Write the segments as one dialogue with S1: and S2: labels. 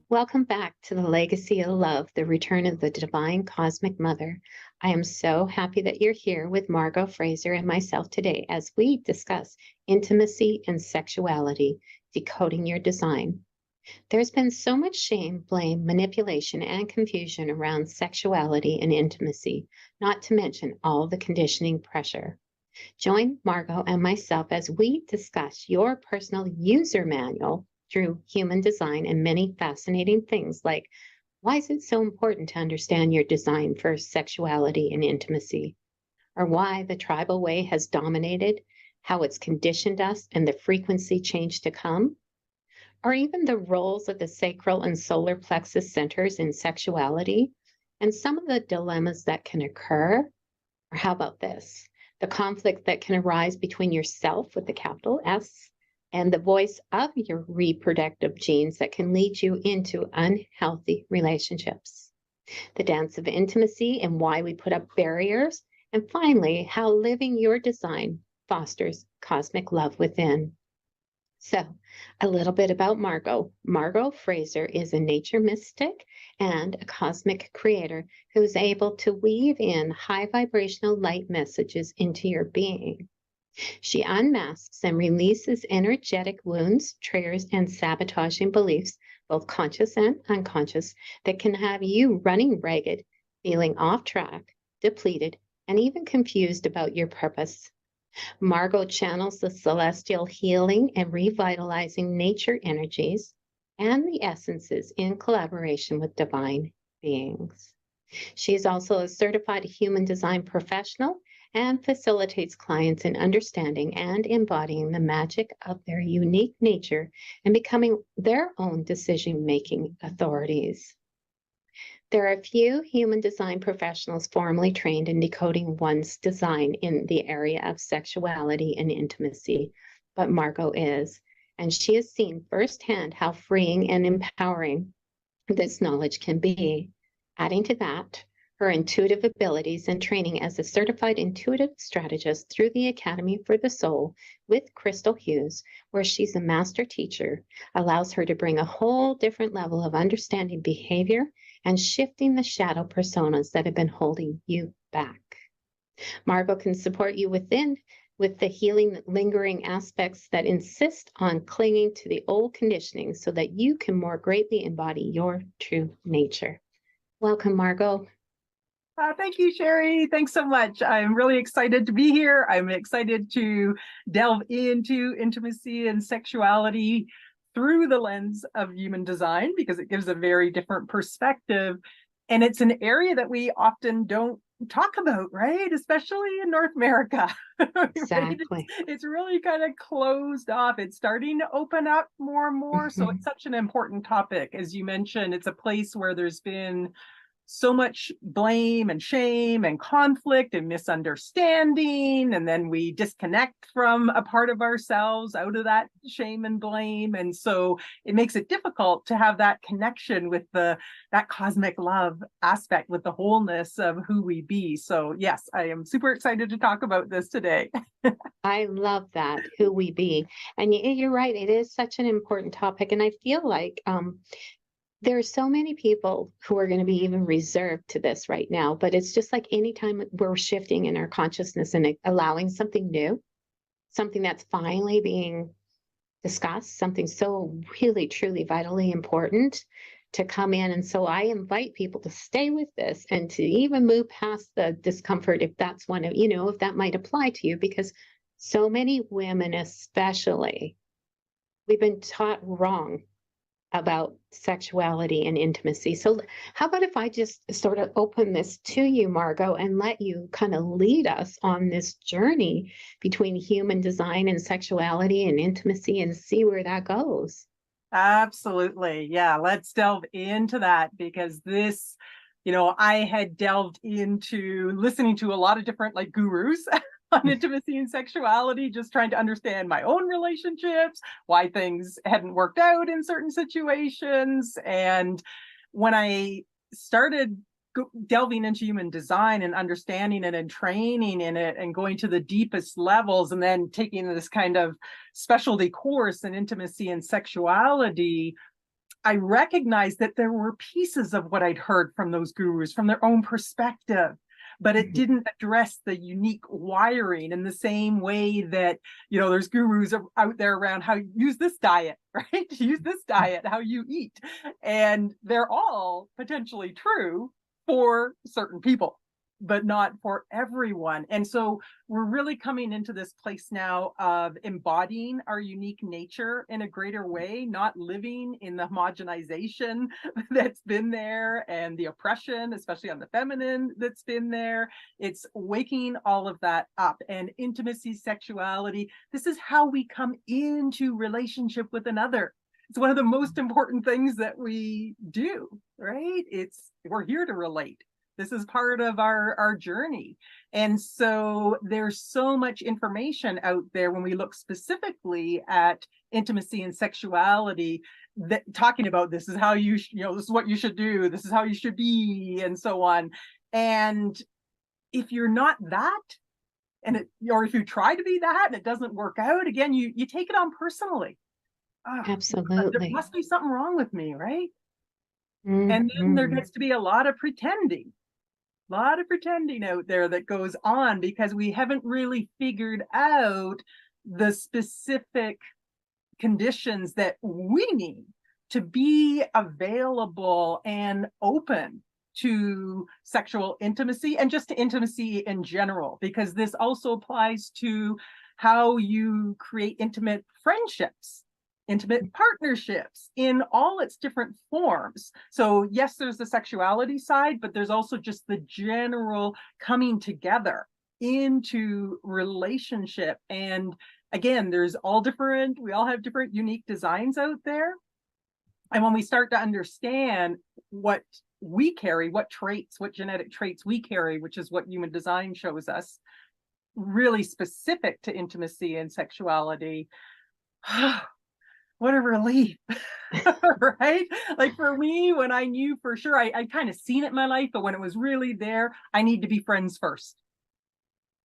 S1: Welcome back to the Legacy of Love, the return of the Divine Cosmic Mother. I am so happy that you're here with Margo, Fraser, and myself today as we discuss intimacy and sexuality, decoding your design. There's been so much shame, blame, manipulation, and confusion around sexuality and intimacy, not to mention all the conditioning pressure. Join Margo and myself as we discuss your personal user manual through human design and many fascinating things like why is it so important to understand your design for sexuality and intimacy, or why the tribal way has dominated, how it's conditioned us, and the frequency change to come, or even the roles of the sacral and solar plexus centers in sexuality and some of the dilemmas that can occur. Or how about this? The conflict that can arise between yourself with the capital S and the voice of your reproductive genes that can lead you into unhealthy relationships. The dance of intimacy and why we put up barriers. And finally, how living your design fosters cosmic love within. So, a little bit about Margo. Margo Fraser is a nature mystic and a cosmic creator who is able to weave in high vibrational light messages into your being. She unmasks and releases energetic wounds, triggers, and sabotaging beliefs, both conscious and unconscious, that can have you running ragged, feeling off track, depleted, and even confused about your purpose. Margo channels the celestial healing and revitalizing nature energies and the essences in collaboration with divine beings. She is also a certified human design professional and facilitates clients in understanding and embodying the magic of their unique nature and becoming their own decision-making authorities. There are few human design professionals formally trained in decoding one's design in the area of sexuality and intimacy, but Margo is, and she has seen firsthand how freeing and empowering this knowledge can be. Adding to that, her intuitive abilities and training as a certified intuitive strategist through the Academy for the Soul with Crystal Hughes, where she's a master teacher, allows her to bring a whole different level of understanding behavior and shifting the shadow personas that have been holding you back. Margo can support you within with the healing, lingering aspects that insist on clinging to the old conditioning so that you can more greatly embody your true nature. Welcome, Margo.
S2: Thank you, Sherry. Thanks so much. I'm really excited to be here. I'm excited to delve into intimacy and sexuality through the lens of human design because it gives a very different perspective. And it's an area that we often don't talk about, right? Especially in North America.
S1: Exactly.
S2: It's really kind of closed off. It's starting to open up more and more. So it's such an important topic. As you mentioned, it's a place where there's been so much blame and shame and conflict and misunderstanding, and then we disconnect from a part of ourselves out of that shame and blame, and so it makes it difficult to have that connection with that cosmic love aspect, with the wholeness of who we be. So yes, I am super excited to talk about this today.
S1: I love that, who we be. And you're right, it is such an important topic, and I feel like there are so many people who are going to be even reserved to this right now, but it's just like anytime we're shifting in our consciousness and allowing something new, something that's finally being discussed, something so really, truly, vitally important to come in. And so I invite people to stay with this and to even move past the discomfort if that's one of, if that might apply to you, because so many women, especially, we've been taught wrong about sexuality and intimacy. So how about if I just sort of open this to you, Margo, and let you kind of lead us on this journey between human design and sexuality and intimacy and see where that goes.
S2: Absolutely. Yeah, let's delve into that because this, I had delved into listening to a lot of different gurus on intimacy and sexuality, just trying to understand my own relationships, why things hadn't worked out in certain situations. And when I started delving into human design and understanding it and training in it and going to the deepest levels and then taking this kind of specialty course in intimacy and sexuality, I recognized that there were pieces of what I'd heard from those gurus from their own perspective, but it didn't address the unique wiring in the same way that, there's gurus out there around how you use this diet, right? Use this diet, how you eat. And they're all potentially true for certain people, but not for everyone. And so we're really coming into this place now of embodying our unique nature in a greater way, not living in the homogenization that's been there and the oppression, especially on the feminine, that's been there. It's waking all of that up. And intimacy, sexuality, this is how we come into relationship with another. It's one of the most important things that we do, right? We're here to relate. This is part of our journey. And so there's so much information out there when we look specifically at intimacy and sexuality, that talking about this is how this is what you should do, this is how you should be, and so on. And if you're not that, or if you try to be that and it doesn't work out, again, you take it on personally.
S1: Absolutely.
S2: There must be something wrong with me, right?
S1: Mm-hmm.
S2: And then there gets to be a lot of pretending out there that goes on because we haven't really figured out the specific conditions that we need to be available and open to sexual intimacy and just to intimacy in general, because this also applies to how you create intimate friendships, intimate partnerships in all its different forms. So yes, there's the sexuality side, but there's also just the general coming together into relationship. And again, we all have different unique designs out there. And when we start to understand what we carry, what genetic traits we carry, which is what human design shows us, really specific to intimacy and sexuality, what a relief. Right? Like for me, when I knew for sure, I kind of seen it in my life, but when it was really there, I need to be friends first.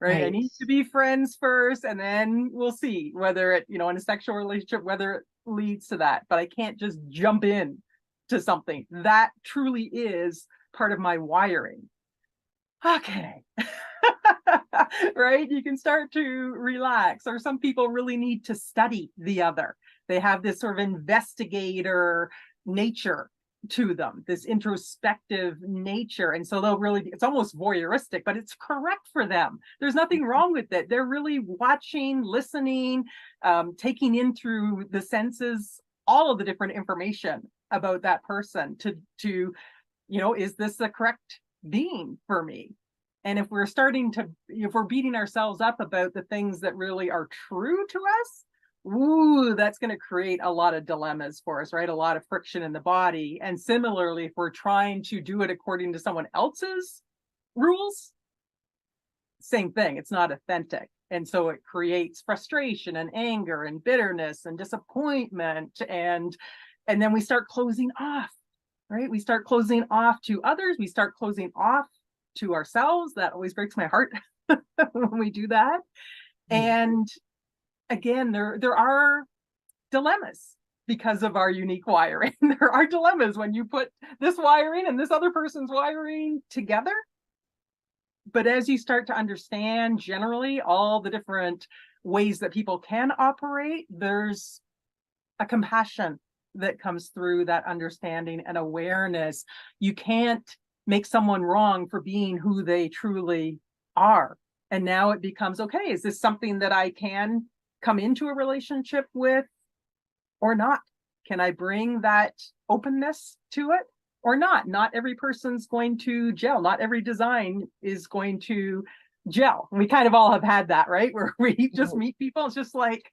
S2: Right? I need to be friends first, and then we'll see whether it, in a sexual relationship, whether it leads to that. But I can't just jump in to something. That truly is part of my wiring. Okay. Right? You can start to relax. Or some people really need to study the other. They have this sort of investigator nature to them, this introspective nature. And so it's almost voyeuristic, but it's correct for them. There's nothing wrong with it. They're really watching, listening, taking in through the senses, all of the different information about that person to is this the correct being for me? And if we're beating ourselves up about the things that really are true to us, that's going to create a lot of dilemmas for us, right? A lot of friction in the body. And similarly, if we're trying to do it according to someone else's rules, same thing. It's not authentic. And so it creates frustration and anger and bitterness and disappointment. And then we start closing off, right? We start closing off to others. We start closing off to ourselves. That always breaks my heart when we do that. And again, there are dilemmas because of our unique wiring. There are dilemmas when you put this wiring and this other person's wiring together. But as you start to understand generally all the different ways that people can operate, there's a compassion that comes through that understanding and awareness. You can't make someone wrong for being who they truly are. And now it becomes, okay, is this something that I can come into a relationship with or not? Can I bring that openness to it or not? Not every person's going to gel. Not every design is going to gel. We kind of all have had that, right? Where we just meet people. It's just like,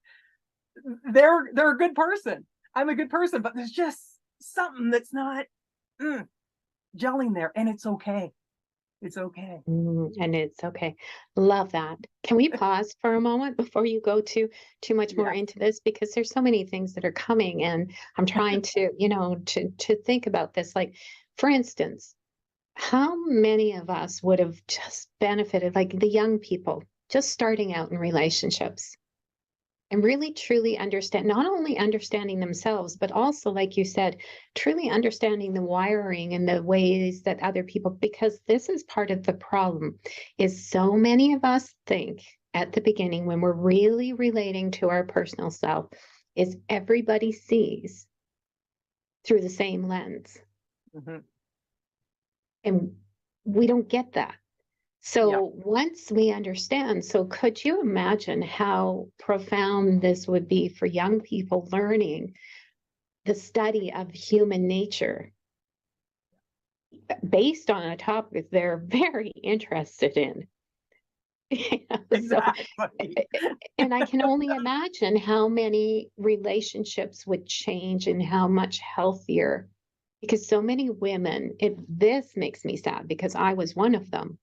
S2: they're a good person. I'm a good person, but there's just something that's not gelling there, and it's okay. It's okay.
S1: And it's okay. Love that. Can we pause for a moment before you go too much more into this? Because there's so many things that are coming, and I'm trying to, to think about this. Like, for instance, how many of us would have just benefited, like the young people just starting out in relationships? and really truly understand, not only understanding themselves, but also, like you said, truly understanding the wiring and the ways that other people, because this is part of the problem, is so many of us think at the beginning when we're really relating to our personal self, is everybody sees through the same lens.
S2: Mhm.
S1: And we don't get that. So
S2: Yeah.
S1: once we understand, so could you imagine how profound this would be for young people learning the study of human nature based on a topic they're very interested in? You know, so,
S2: Exactly.
S1: and I can only imagine how many relationships would change and how much healthier, because so many women, this makes me sad because I was one of them,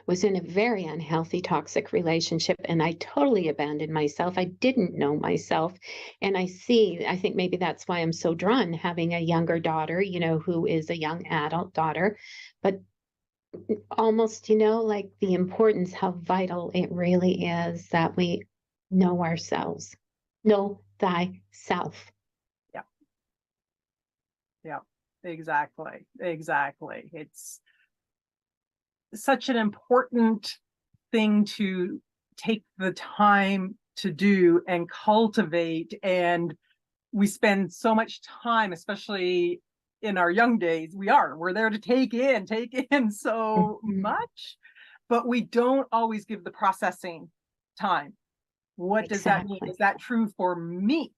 S1: was in a very unhealthy, toxic relationship, and I totally abandoned myself. I didn't know myself. And I think maybe that's why I'm so drawn having a younger daughter, you know, who is a young adult daughter, but almost, you know, like the importance, how vital it really is that we know ourselves. Know thyself.
S2: Yeah. Yeah. Exactly. Exactly. It's such an important thing to take the time to do and cultivate. And we spend so much time, especially in our young days, we're there to take in so
S1: Mhm.
S2: much, but we don't always give the processing time. What does that mean?
S1: Exactly.
S2: Is that true for me?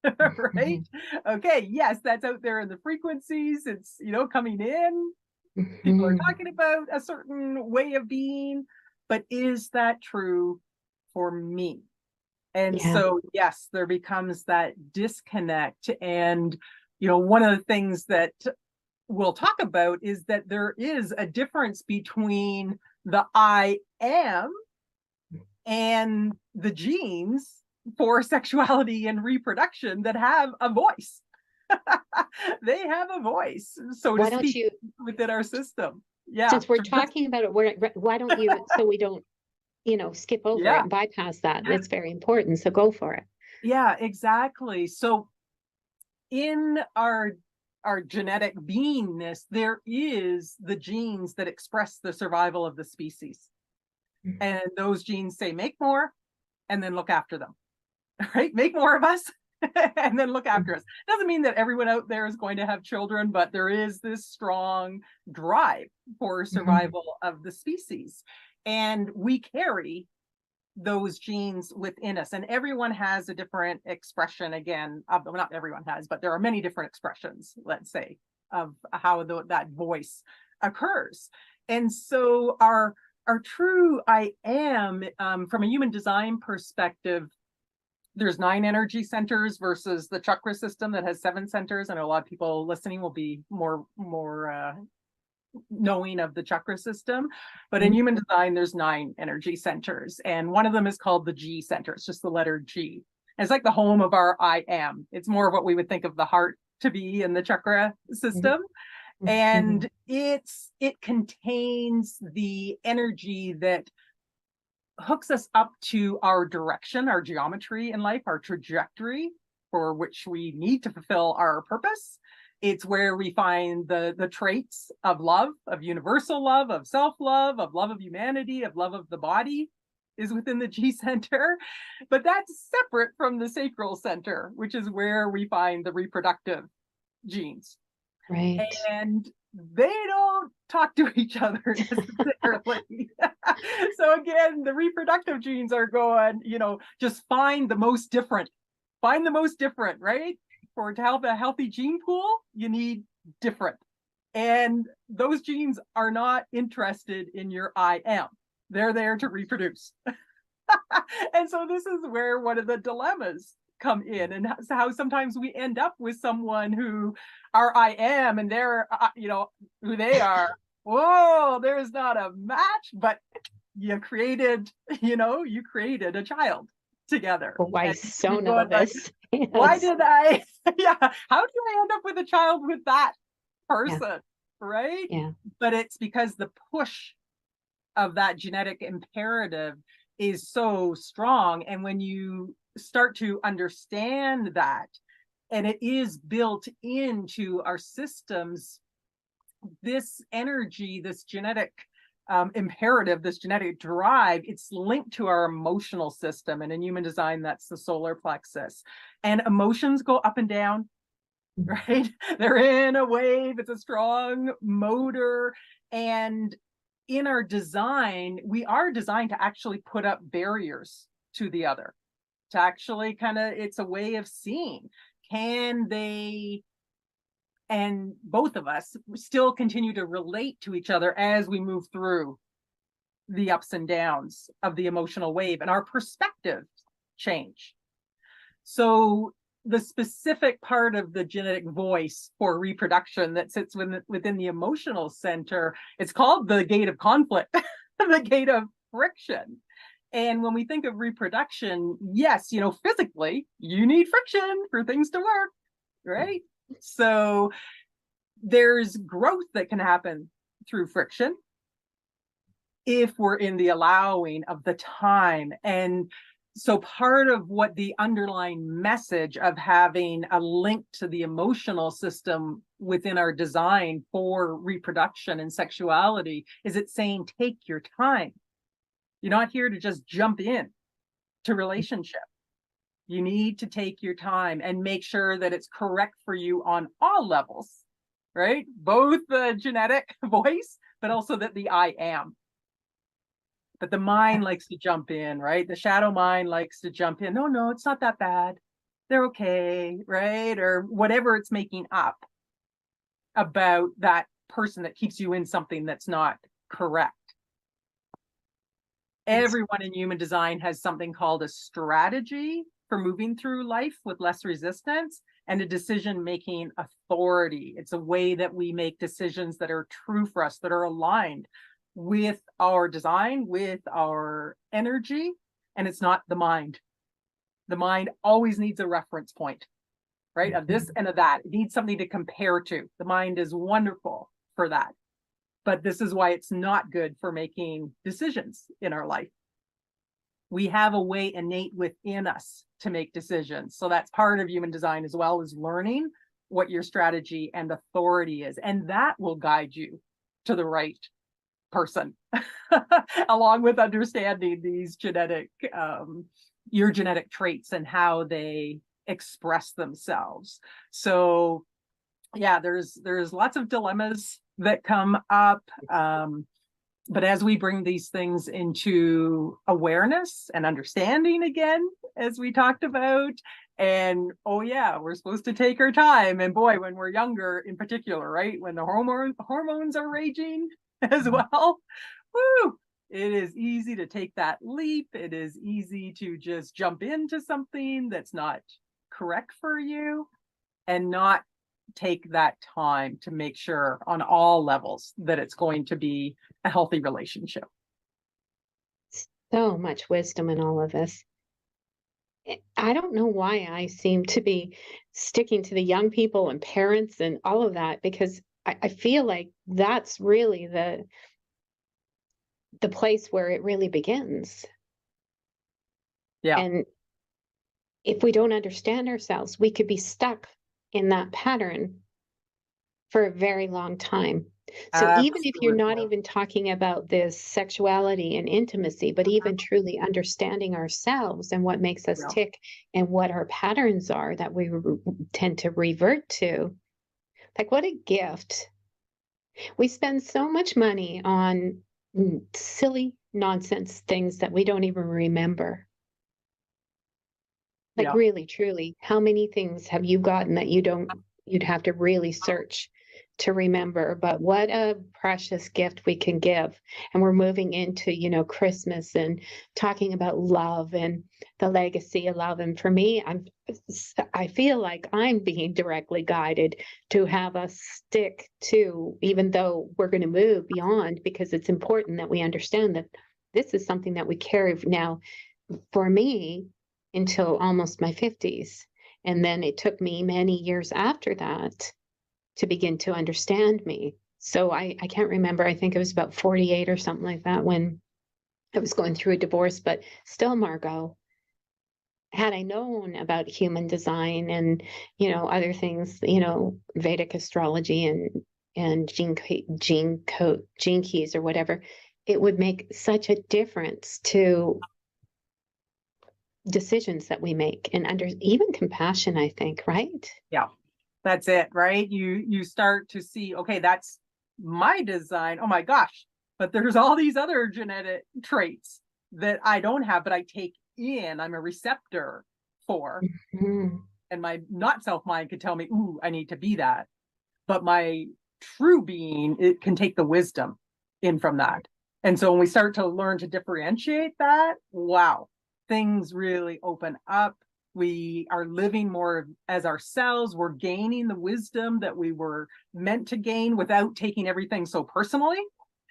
S2: Right?
S1: Mhm.
S2: Okay, yes, that's out there in the frequencies. It's, coming in. People are
S1: Mhm.
S2: talking about a certain way of being, but is that true for me? And
S1: Yeah.
S2: so, yes, there becomes that disconnect. And, one of the things that we'll talk about is that there is a difference between the I am and the genes for sexuality and reproduction that have a voice. They have a voice, so to
S1: Why don't
S2: speak,
S1: you,
S2: within our system. Yeah,
S1: since we're
S2: just
S1: talking about it, why don't you, so we don't, you know, skip over it
S2: yeah,
S1: and bypass that? It's very important. So go for it.
S2: yeah, exactly. So in our genetic beingness, there is the genes that express the survival of the species,
S1: Mhm.
S2: and those genes say make more and then look after them. Right? Make more of us and then look after us. Doesn't mean that everyone out there is going to have children, but there is this strong drive for
S1: Mhm.
S2: survival of the species. And we carry those genes within us, and everyone has a different expression, again, well, not everyone has, but there are many different expressions, let's say, of how that voice occurs. And so our true I am, from a human design perspective, there's 9 energy centers versus the chakra system that has 7 centers. I know a lot of people listening will be more knowing of the chakra system, but in
S1: Mhm.
S2: human design, there's 9 energy centers, and one of them is called the G center. It's just the letter G. And it's like the home of our I am. It's more of what we would think of the heart to be in the chakra
S1: Mhm.
S2: system,
S1: Mhm.
S2: and it contains the energy that hooks us up to our direction, our geometry in life, our trajectory for which we need to fulfill our purpose. It's where we find the traits of love, of universal love, of self-love, of love of humanity, of love of the body is within the G center. But that's separate from the sacral center, which is where we find the reproductive genes.
S1: Right.
S2: And they don't talk to each other necessarily. So again, the reproductive genes are going, just find the most different. Find the most different, right? To have a healthy gene pool, you need different. And those genes are not interested in your I am. They're there to reproduce. And so this is where one of the dilemmas come in, and how sometimes we end up with someone who our I am and they're who they are. Whoa, there's not a match, but you created a child together,
S1: Oh, I
S2: and
S1: so
S2: you're
S1: know
S2: going like,
S1: this.
S2: why
S1: Yes.
S2: did I yeah, how did I end up with a child with that
S1: Yeah.
S2: person, right?
S1: Yeah.
S2: But it's because the push of that genetic imperative is so strong. And when you start to understand that, and it is built into our systems, this energy, this genetic imperative, this genetic drive, it's linked to our emotional system. And in human design, that's the solar plexus. And emotions go up and down, right? They're in a wave, it's a strong motor. And in our design, we are designed to actually put up barriers to the other, to actually kind of, it's a way of seeing, can they, and both of us still continue to relate to each other as we move through the ups and downs of the emotional wave, and our perspectives change. So the specific part of the genetic voice for reproduction that sits within the emotional center, it's called the gate of conflict, the gate of friction. And when we think of reproduction, yes, physically, you need friction for things to work, right? So there's growth that can happen through friction if we're in the allowing of the time. And so part of what the underlying message of having a link to the emotional system within our design for reproduction and sexuality is it's saying, take your time. You're not here to just jump in to relationship. You need to take your time and make sure that it's correct for you on all levels, right? Both the genetic voice, but also that the I am. But the mind likes to jump in, right? The shadow mind likes to jump in. No, it's not that bad. They're okay, right? Or whatever it's making up about that person that keeps you in something that's not correct. Everyone in human design has something called a strategy for moving through life with less resistance, and a decision-making authority. It's a way that we make decisions that are true for us, that are aligned with our design, with our energy, and it's not the mind. The mind always needs a reference point, right? Of this and of that. It needs something to compare to. The mind is wonderful for that. But this is why it's not good for making decisions in our life. We have a way innate within us to make decisions. So that's part of human design as well, is learning what your strategy and authority is. And that will guide you to the right person, along with understanding these your genetic traits and how they express themselves. So yeah, there's lots of dilemmas that come up. But as we bring these things into awareness and understanding again, as we talked about, and oh yeah, we're supposed to take our time. And boy, when we're younger in particular, right? When the hormones are raging as well, woo, it is easy to take that leap. It is easy to just jump into something that's not correct for you and not take that time to make sure on all levels that it's going to be a healthy relationship.
S1: So much wisdom in all of this. I don't know why I seem to be sticking to the young people and parents and all of that, because I feel like that's really the place where it really begins.
S2: Yeah.
S1: And if we don't understand ourselves, we could be stuck in that pattern for a very long time. So even if you're not even talking about this sexuality and intimacy, but even truly understanding ourselves and what makes us tick and what our patterns are that we tend to revert to, like what a gift. We spend so much money on silly nonsense things that we don't even remember. Like really, truly, how many things have you gotten that you'd have to really search to remember? But what a precious gift we can give. And we're moving into, Christmas and talking about love and the legacy of love. And for me, I feel like I'm being directly guided to have us stick to, even though we're going to move beyond, because it's important that we understand that this is something that we carry now. For me, until almost my 50s. And then it took me many years after that to begin to understand me. So I can't remember, I think it was about 48 or something like that when I was going through a divorce, but still, Margo, had I known about human design and, other things, Vedic astrology and gene keys or whatever, it would make such a difference to decisions that we make and under even compassion, I think, right?
S2: Yeah, that's it, right? You start to see, okay, that's my design. Oh my gosh, but there's all these other genetic traits that I don't have, but I take in, I'm a receptor for.
S1: Mm-hmm.
S2: And my not self mind could tell me, ooh, I need to be that. But my true being, it can take the wisdom in from that. And so when we start to learn to differentiate that, wow, things really open up. We are living more as ourselves. We're gaining the wisdom that we were meant to gain without taking everything so personally.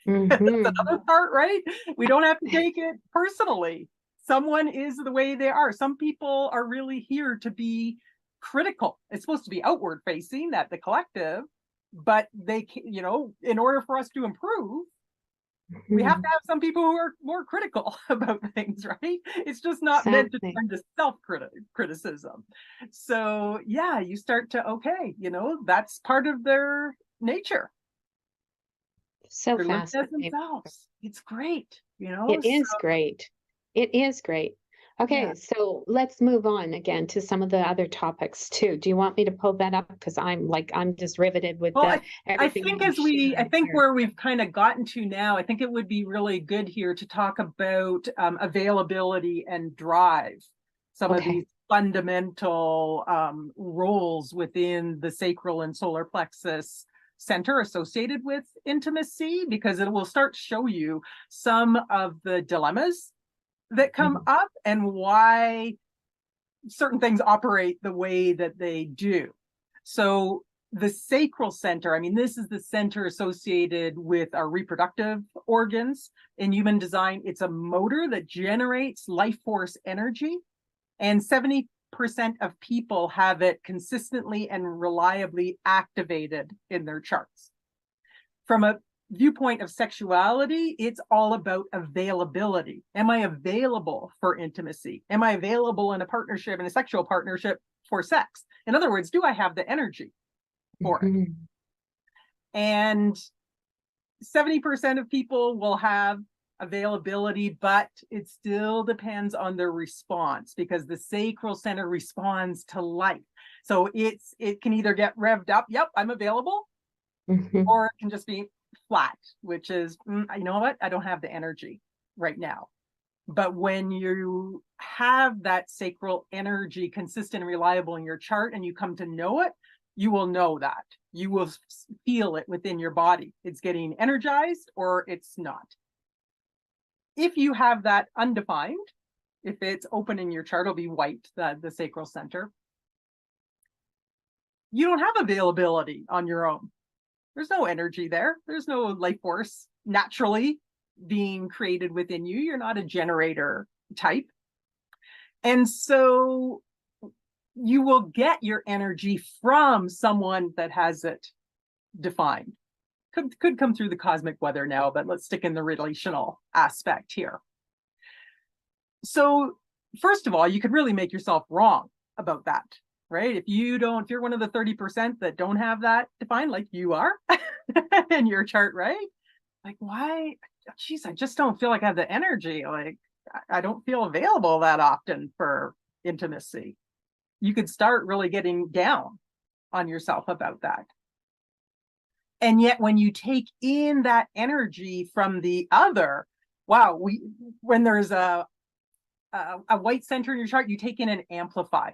S1: Mm-hmm.
S2: That's another part, right? We don't have to take it personally. Someone is the way they are. Some people are really here to be critical. It's supposed to be outward facing, that the collective, but they, in order for us to improve, we have to have some people who are more critical about things, right? It's just not meant to
S1: Exactly.
S2: turn to self-criticism. So yeah, you start to, okay, that's part of their nature.
S1: So
S2: They're living as
S1: fascinating.
S2: themselves. It's great,
S1: It
S2: so
S1: is great. It is great.
S2: yeah.
S1: Okay, so let's move on again to some of the other topics too. Do you want me to pull that up? Because I'm just riveted with
S2: Well,
S1: the
S2: I
S1: everything
S2: think
S1: you're
S2: I
S1: sharing
S2: think
S1: here.
S2: where we've kind of gotten to now, I think it would be really good here to talk about availability and drive, some of
S1: Okay.
S2: these fundamental roles within the sacral and solar plexus center associated with intimacy, because it will start to show you some of the dilemmas that come
S1: Mhm.
S2: up and why certain things operate the way that they do. So the sacral center, I mean, this is the center associated with our reproductive organs in human design. It's a motor that generates life force energy, and 70% of people have it consistently and reliably activated in their charts. From a viewpoint of sexuality, it's all about availability. Am I available for intimacy? Am I available in a partnership, in a sexual partnership, for sex? In other words, do I have the energy for it?
S1: Mhm.
S2: And 70% of people will have availability, but it still depends on their response, because the sacral center responds to life. So it can either get revved up, yep, I'm available,
S1: Mhm.
S2: or it can just be flat, which is, you know what, I don't have the energy right now. But when you have that sacral energy consistent and reliable in your chart, and you come to know it, you will know that. You will feel it within your body. It's getting energized or it's not. If you have that undefined, if it's open in your chart, it'll be white, the sacral center. You don't have availability on your own. There's no energy there. There's no life force naturally being created within you. You're not a generator type. And so you will get your energy from someone that has it defined. Could come through the cosmic weather now, but let's stick in the relational aspect here. So first of all, you could really make yourself wrong about that, right? If you're one of the 30% that don't have that defined, like you are in your chart, right? Like, why? Geez, I just don't feel like I have the energy. Like, I don't feel available that often for intimacy. You could start really getting down on yourself about that. And yet, when you take in that energy from the other, wow, when there's a white center in your chart, you take in and amplify.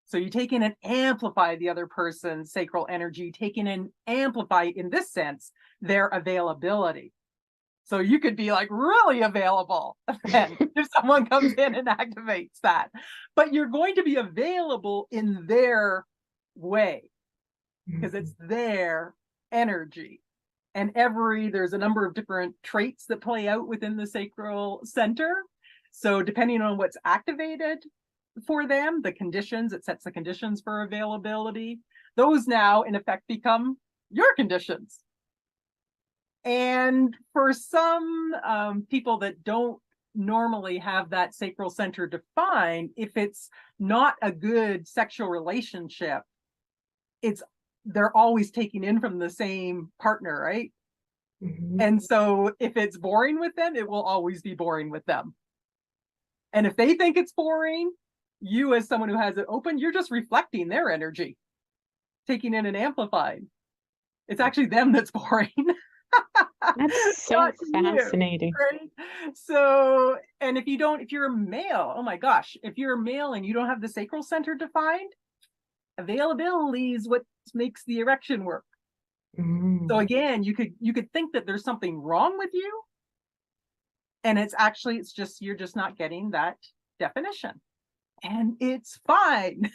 S2: So you take in and amplify the other person's sacral energy, take in and amplify, in this sense, their availability. So you could be like really available then if someone comes in and activates that. But you're going to be available in their way, because it's their energy. And there's a number of different traits that play out within the sacral center. So depending on what's activated for them, it sets the conditions for availability. Those now, in effect, become your conditions. And for some people that don't normally have that sacral center defined, if it's not a good sexual relationship, they're always taking in from the same partner, right? And so if it's boring with them, it will always be boring with them. And if they think it's boring, you as someone who has it open, you're just reflecting their energy, taking in and amplifying. It's actually them that's boring.
S1: That's so fascinating.
S2: Right? So, and if you're a male, oh my gosh, if you're a male and you don't have the sacral center defined, availability is what makes the erection work. So again, you could think that there's something wrong with you, and it's just you're just not getting that definition, and it's fine.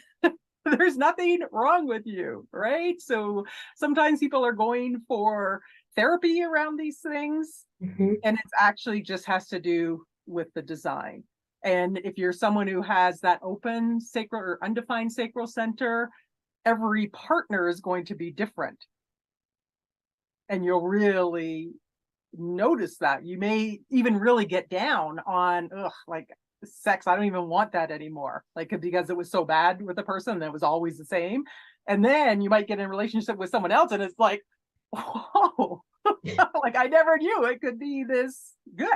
S2: There's nothing wrong with you, right? So sometimes people are going for therapy around these things, and it's actually just has to do with the design. And if you're someone who has that open sacral or undefined sacral center, every partner is going to be different. And you'll really notice that. You may even really get down on, like sex, I don't even want that anymore. Like, because it was so bad with the person that was always the same. And then you might get in a relationship with someone else and it's like, whoa, like I never knew it could be this good.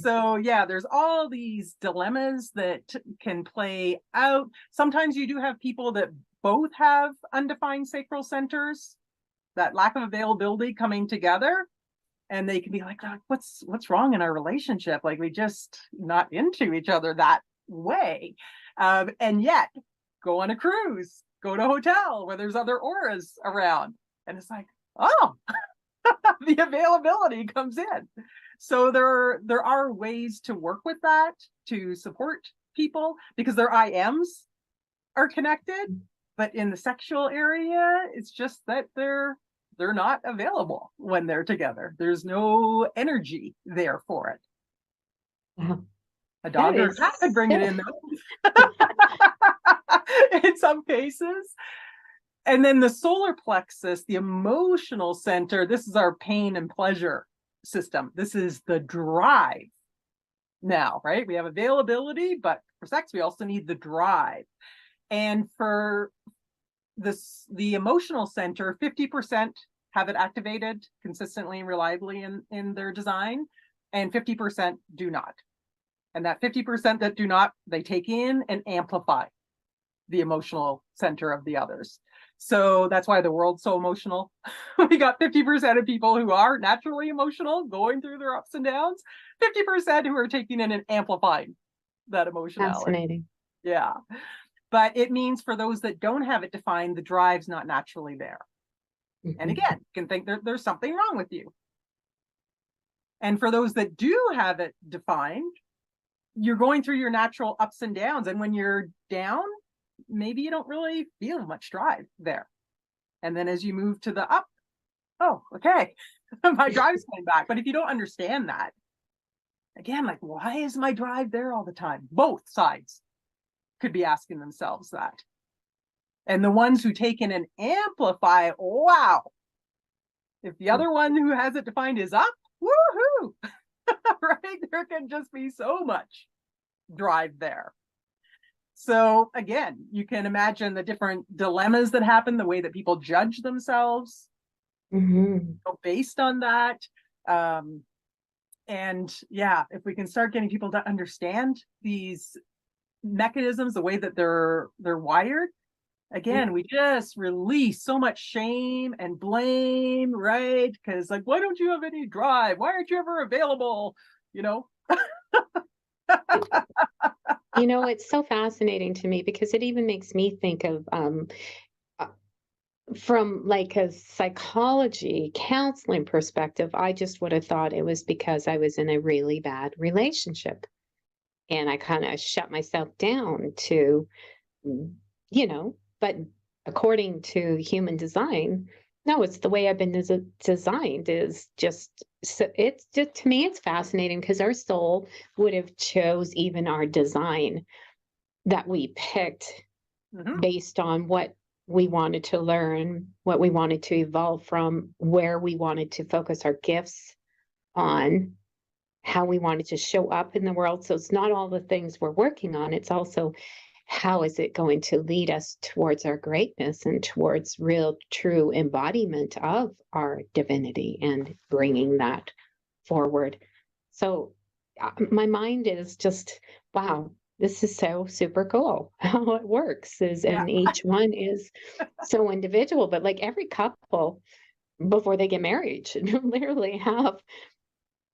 S2: So yeah, there's all these dilemmas that can play out. Sometimes you do have people that both have undefined sacral centers, that lack of availability coming together, and they can be like, oh, what's wrong in our relationship? Like, we just not into each other that way. And yet go on a cruise, go to a hotel where there's other auras around, and it's like, oh, the availability comes in. So there are ways to work with that, to support people, because their IMs are connected, but in the sexual area, it's just that they're not available when they're together. There's no energy there for it.
S1: Wow.
S2: A dog or a cat could bring it in in some cases. And then the solar plexus, the emotional center, this is our pain and pleasure system. This is the drive now, right? We have availability, but for sex, we also need the drive. And for the emotional center, 50% have it activated consistently and reliably in their design, and 50% do not. And that 50% that do not, they take in and amplify the emotional center of the others. So that's why the world's so emotional. We got 50% of people who are naturally emotional, going through their ups and downs, 50% who are taking in and amplifying that emotionality.
S1: Fascinating.
S2: Yeah. But it means for those that don't have it defined, the drive's not naturally there. And again, you can think there's something wrong with you. And for those that do have it defined, you're going through your natural ups and downs. And when you're down, maybe you don't really feel much drive there. And then as you move to the up, oh, okay, my drive's coming back. But if you don't understand that, again, like, why is my drive there all the time? Both sides could be asking themselves that. And the ones who take in and amplify, wow, if the other one who has it defined is up, woohoo, right? There can just be so much drive there. So again, you can imagine the different dilemmas that happen, the way that people judge themselves based on that. And yeah, if we can start getting people to understand these mechanisms, the way that they're wired, again, we just release so much shame and blame, right? Because like, why don't you have any drive? Why aren't you ever available? You know?
S1: You know, it's so fascinating to me because it even makes me think of from like a psychology counseling perspective, I just would have thought it was because I was in a really bad relationship. And I kind of shut myself down to, but according to human design, no, it's the way I've been designed is just, so it's just, to me, it's fascinating because our soul would have chose even our design that we picked based on what we wanted to learn, what we wanted to evolve from, where we wanted to focus our gifts on. how we wanted to show up in the world. So it's not all the things we're working on. It's also how is it going to lead us towards our greatness and towards real, true embodiment of our divinity and bringing that forward. So my mind is just, wow, this is so super cool how it works is,
S2: Yeah.
S1: and each one is so individual, but like every couple before they get married should literally have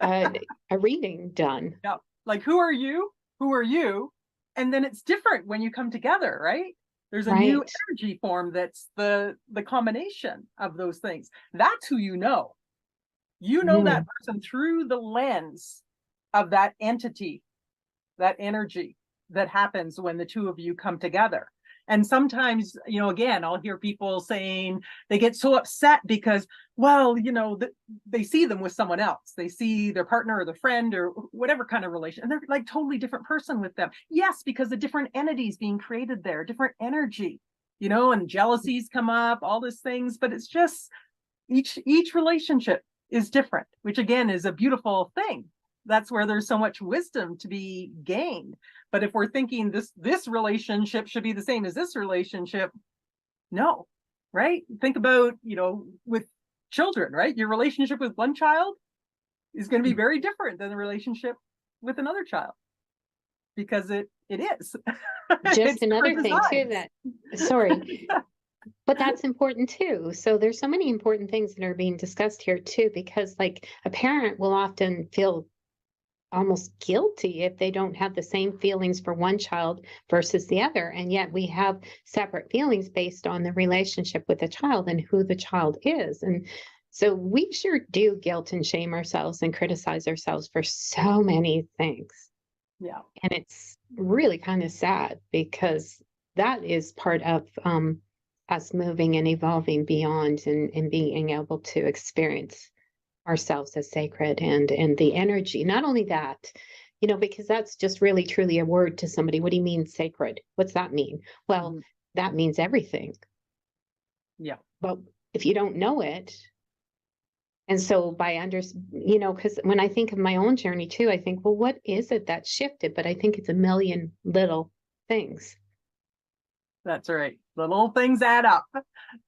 S1: a reading done.
S2: Yeah. Like, who are you? Who are you? And then it's different when you come together, right? There's a new
S1: Right.
S2: energy form that's the combination of those things. That's who you know. You know that
S1: Mhm.
S2: person through the lens of that entity, that energy that happens when the two of you come together. And sometimes, you know, again, I'll hear people saying they get so upset because, well, you know, they see them with someone else. They see their partner or their friend or whatever kind of relation, and they're like totally different person with them. Yes, because the different entities being created there, different energy, you know, and jealousies come up, all these things. But it's just each relationship is different, which again is a beautiful thing. That's where there's so much wisdom to be gained. But if we're thinking this relationship should be the same as this relationship, no, right? Think about, you know, with children, right? Your relationship with one child is going to be very different than the relationship with another child, because it is.
S1: Just
S2: It's
S1: another
S2: different
S1: thing too
S2: designs.
S1: that, sorry, but that's important too. So there's so many important things that are being discussed here too, because like a parent will often feel almost guilty if they don't have the same feelings for one child versus the other. And yet we have separate feelings based on the relationship with the child and who the child is. And so we sure do guilt and shame ourselves and criticize ourselves for so many things.
S2: Yeah.
S1: And it's really kind of sad because that is part of us moving and evolving beyond and being able to experience ourselves as sacred and the energy. Not only that, you know, because that's just really truly a word to somebody. What do you mean sacred? What's that mean? Well,
S2: Mm-hmm.
S1: that means everything.
S2: Yeah.
S1: But if you don't know it, and so by you know, because when I think of my own journey too, I think, well, what is it that shifted? But I think it's a million little things.
S2: That's right. Little things add up to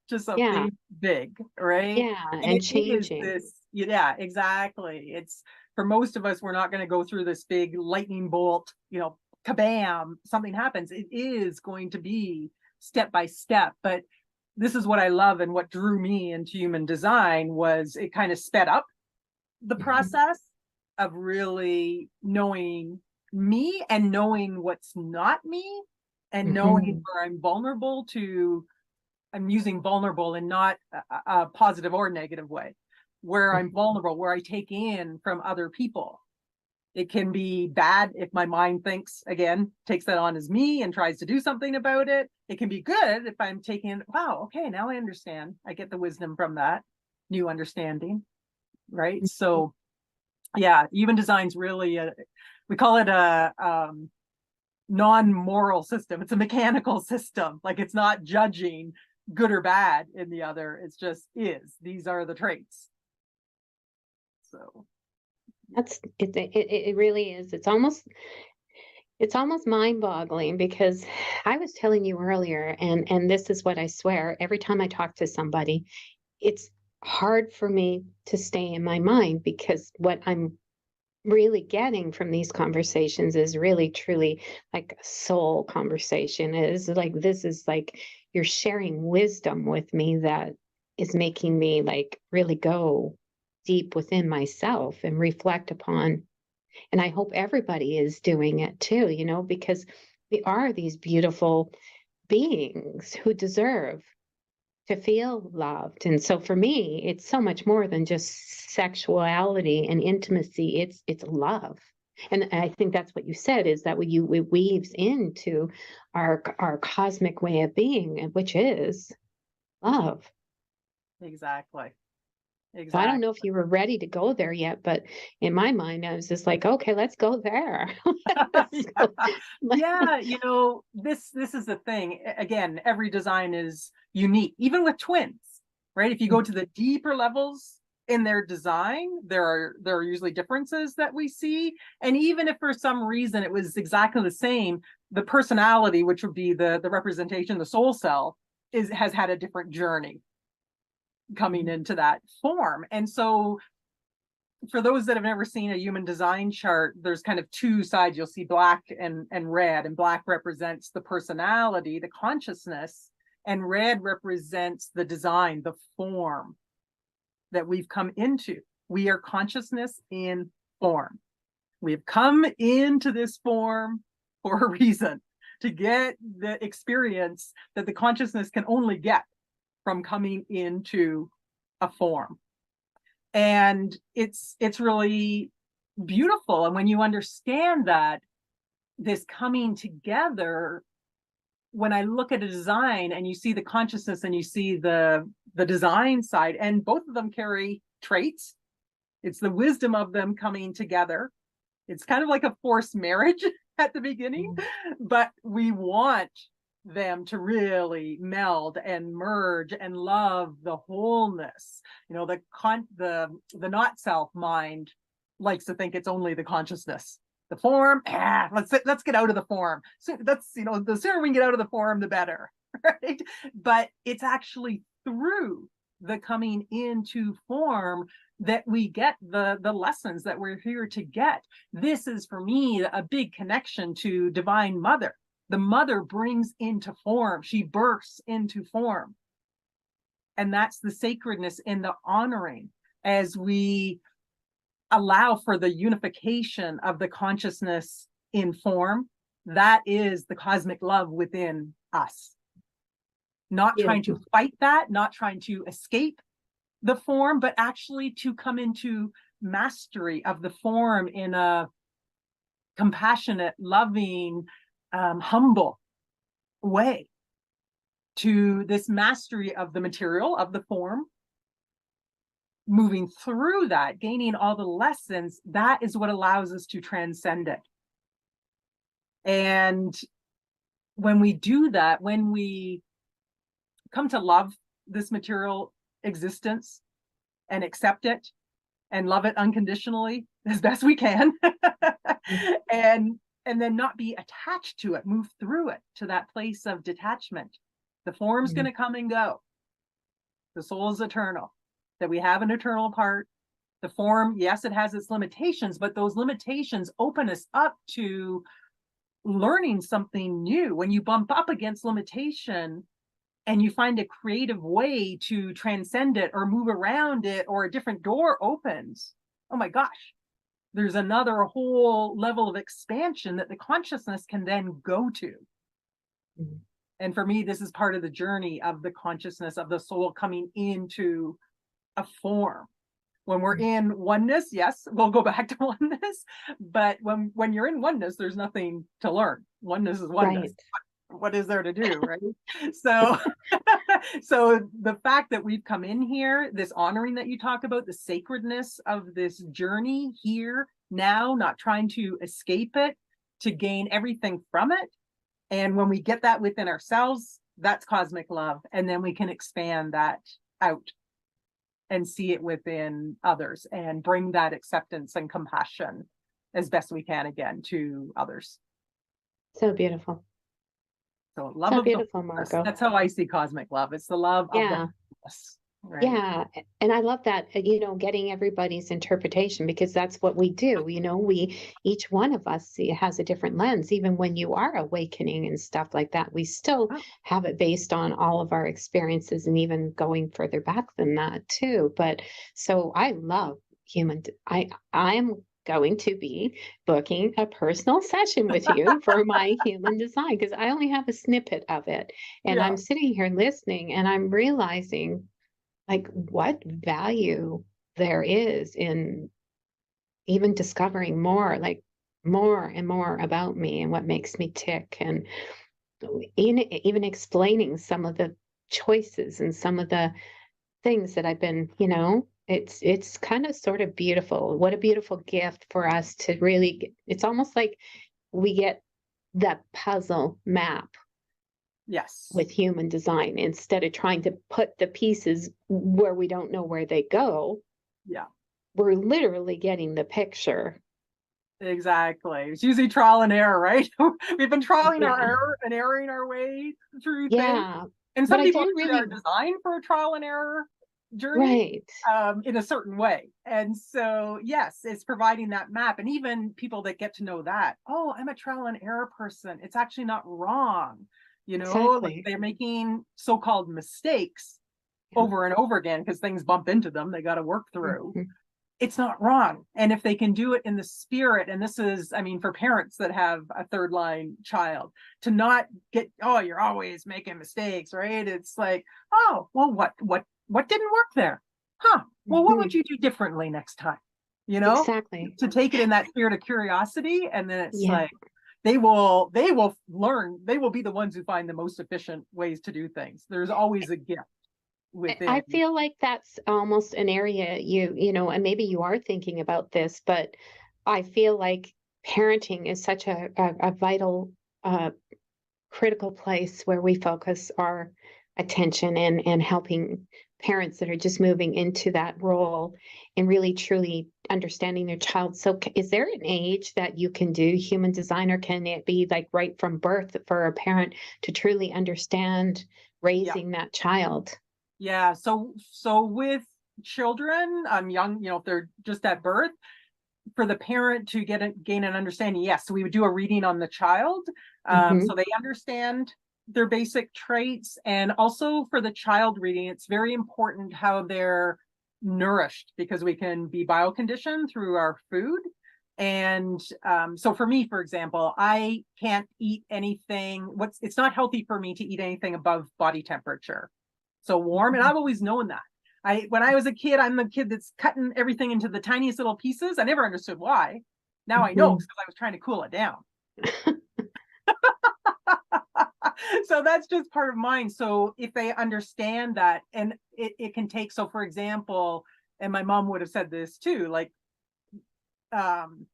S1: Yeah,
S2: something big, right?
S1: yeah,
S2: And
S1: and
S2: it is
S1: changing.
S2: this, yeah, exactly. It's for most of us, we're not going to go through this big lightning bolt, you know, kabam, something happens. It is going to be step by step. But this is what I love, and what drew me into human design was it kind of sped up the
S1: Mhm.
S2: process of really knowing me and knowing what's not me, and knowing
S1: Mhm.
S2: where I'm vulnerable to. I'm using vulnerable in not a positive or negative way, where I'm vulnerable, where I take in from other people. It can be bad if my mind thinks, again, takes that on as me and tries to do something about it. It can be good if I'm taking, wow, okay, now I understand. I get the wisdom from that new understanding, right? So yeah, human design's really we call it a non-moral system. It's a mechanical system. Like, it's not judging good or bad in the other. It's just is. These are the traits. So
S1: That's it really is. It's almost mind-boggling because I was telling you earlier, and this is what I swear, every time I talk to somebody, it's hard for me to stay in my mind because what I'm really getting from these conversations is really truly like a soul conversation. It is like this is like you're sharing wisdom with me that is making me like really go deep within myself and reflect upon, and I hope everybody is doing it too, you know, because we are these beautiful beings who deserve to feel loved. And so for me, it's so much more than just sexuality and intimacy. It's love. And I think that's what you said is that it weaves into our cosmic way of being, which is love.
S2: exactly.
S1: So I don't
S2: Exactly.
S1: know if you were ready to go there yet, but in my mind, I was just like, okay, let's go there. Let's
S2: Yeah.
S1: go.
S2: Yeah, you know, this is the thing. Again, every design is unique, even with twins, right? If you go to the deeper levels, in their design, there are usually differences that we see. And even if for some reason it was exactly the same, the personality, which would be the representation, the soul self, has had a different journey coming into that form. And so for those that have never seen a human design chart, there's kind of two sides. You'll see black and red, and black represents the personality, the consciousness, and red represents the design, the form that we've come into. We are consciousness in form. We've come into this form for a reason, to get the experience that the consciousness can only get from coming into a form. And it's really beautiful. And when you understand that, this coming together, when I look at a design and you see the consciousness and you see the design side, and both of them carry traits, it's the wisdom of them coming together. It's kind of like a forced marriage at the beginning, but we want them to really meld and merge and love the wholeness. You know, the not self mind likes to think it's only the consciousness. The form, let's get out of the form. So that's, you know, the sooner we can get out of the form, the better, right? But it's actually through the coming into form that we get the lessons that we're here to get. This is, for me, a big connection to Divine Mother. The mother brings into form. She bursts into form. And that's the sacredness in the honoring as we allow for the unification of the consciousness in form. That is the cosmic love within us. Not trying to fight that, not trying to escape the form, but actually to come into mastery of the form in a compassionate, loving, humble way, to this mastery of the material, of the form, moving through that, gaining all the lessons. That is what allows us to transcend it. And when we do that, when we come to love this material existence and accept it and love it unconditionally as best we can, and then not be attached to it, move through it to that place of detachment. The form's going to come and go. The soul is eternal, that we have an eternal part. The form, yes, it has its limitations, but those limitations open us up to learning something new. When you bump up against limitation and you find a creative way to transcend it or move around it, or a different door opens, oh my gosh, there's another whole level of expansion that the consciousness can then go to. And for me, this is part of the journey of the consciousness of the soul coming into a form. When we're in oneness, yes, we'll go back to oneness. But when you're in oneness, there's nothing to learn. Oneness is oneness. Right. What is there to do, right? So, so the fact that we've come in here, this honoring that you talk about, the sacredness of this journey here now, not trying to escape it, to gain everything from it. And when we get that within ourselves, that's cosmic love. And then we can expand that out and see it within others and bring that acceptance and compassion as best we can again to others.
S1: So beautiful.
S2: So love
S1: so
S2: of
S1: beautiful,
S2: the
S1: Margo.
S2: That's how I see cosmic love. It's the love of the wholeness. Right.
S1: Yeah. And I love that, getting everybody's interpretation, because that's what we do. Each one of us has a different lens. Even when you are awakening and stuff like that, we still have it based on all of our experiences, and even going further back than that too. But so I love I'm going to be booking a personal session with you for my human design, because I only have a snippet of it. And I'm sitting here listening and I'm realizing like what value there is in even discovering more and more about me and what makes me tick, and even explaining some of the choices and some of the things that I've been, it's kind of sort of beautiful. What a beautiful gift for us to really it's almost like we get that puzzle map.
S2: Yes.
S1: With human design, instead of trying to put the pieces where we don't know where they go.
S2: Yeah.
S1: we're literally getting the picture.
S2: Exactly. It's usually trial and error, right? We've been trialing our
S1: Yeah.
S2: error and erroring our way through things.
S1: Yeah.
S2: And
S1: But
S2: some
S1: I
S2: people
S1: do
S2: actually are
S1: really,
S2: designed for a trial and error journey
S1: right.
S2: in a certain way. And so, yes, it's providing that map. And even people that get to know that, oh, I'm a trial and error person. It's actually not wrong. Like
S1: Exactly.
S2: they're making so-called mistakes
S1: Yeah.
S2: over and over again because things bump into them. They got to work through.
S1: Mhm.
S2: It's not wrong. And if they can do it in the spirit, and this is, I mean, for parents that have a third line child, to not get, oh, you're always making mistakes, right? It's like, oh, well, what didn't work there? Huh. Well, what would
S1: Mhm.
S2: you do differently next time? You know,
S1: Exactly.
S2: to take it in that spirit of curiosity. And then it's
S1: Yeah.
S2: like, they will learn, they will be the ones who find the most efficient ways to do things. There's always a gift
S1: I
S2: within.
S1: feel like that's almost an area and maybe you are thinking about this, but I feel like parenting is such a vital, uh, critical place where we focus our attention and helping parents that are just moving into that role and really truly understanding their child. So, is there an age that you can do human design, or can it be like right from birth for a parent to truly understand
S2: Yeah.
S1: raising that child?
S2: Yeah, so with children, young, if they're just at birth, for the parent to gain an understanding, yes, so we would do a reading on the child, so
S1: Hmm.
S2: they understand their basic traits, and also for the child reading, it's very important how they're nourished because we can be bioconditioned through our food. And so for me, for example, I can't eat anything. It's not healthy for me to eat anything above body temperature, so warm. And I've always known that. When I was a kid, I'm the kid that's cutting everything into the tiniest little pieces. I never understood why. Now I know,
S1: Hmm.
S2: because I was trying to cool it down. So that's just part of mine. So if they understand that, and it can take, so for example, and my mom would have said this too, like um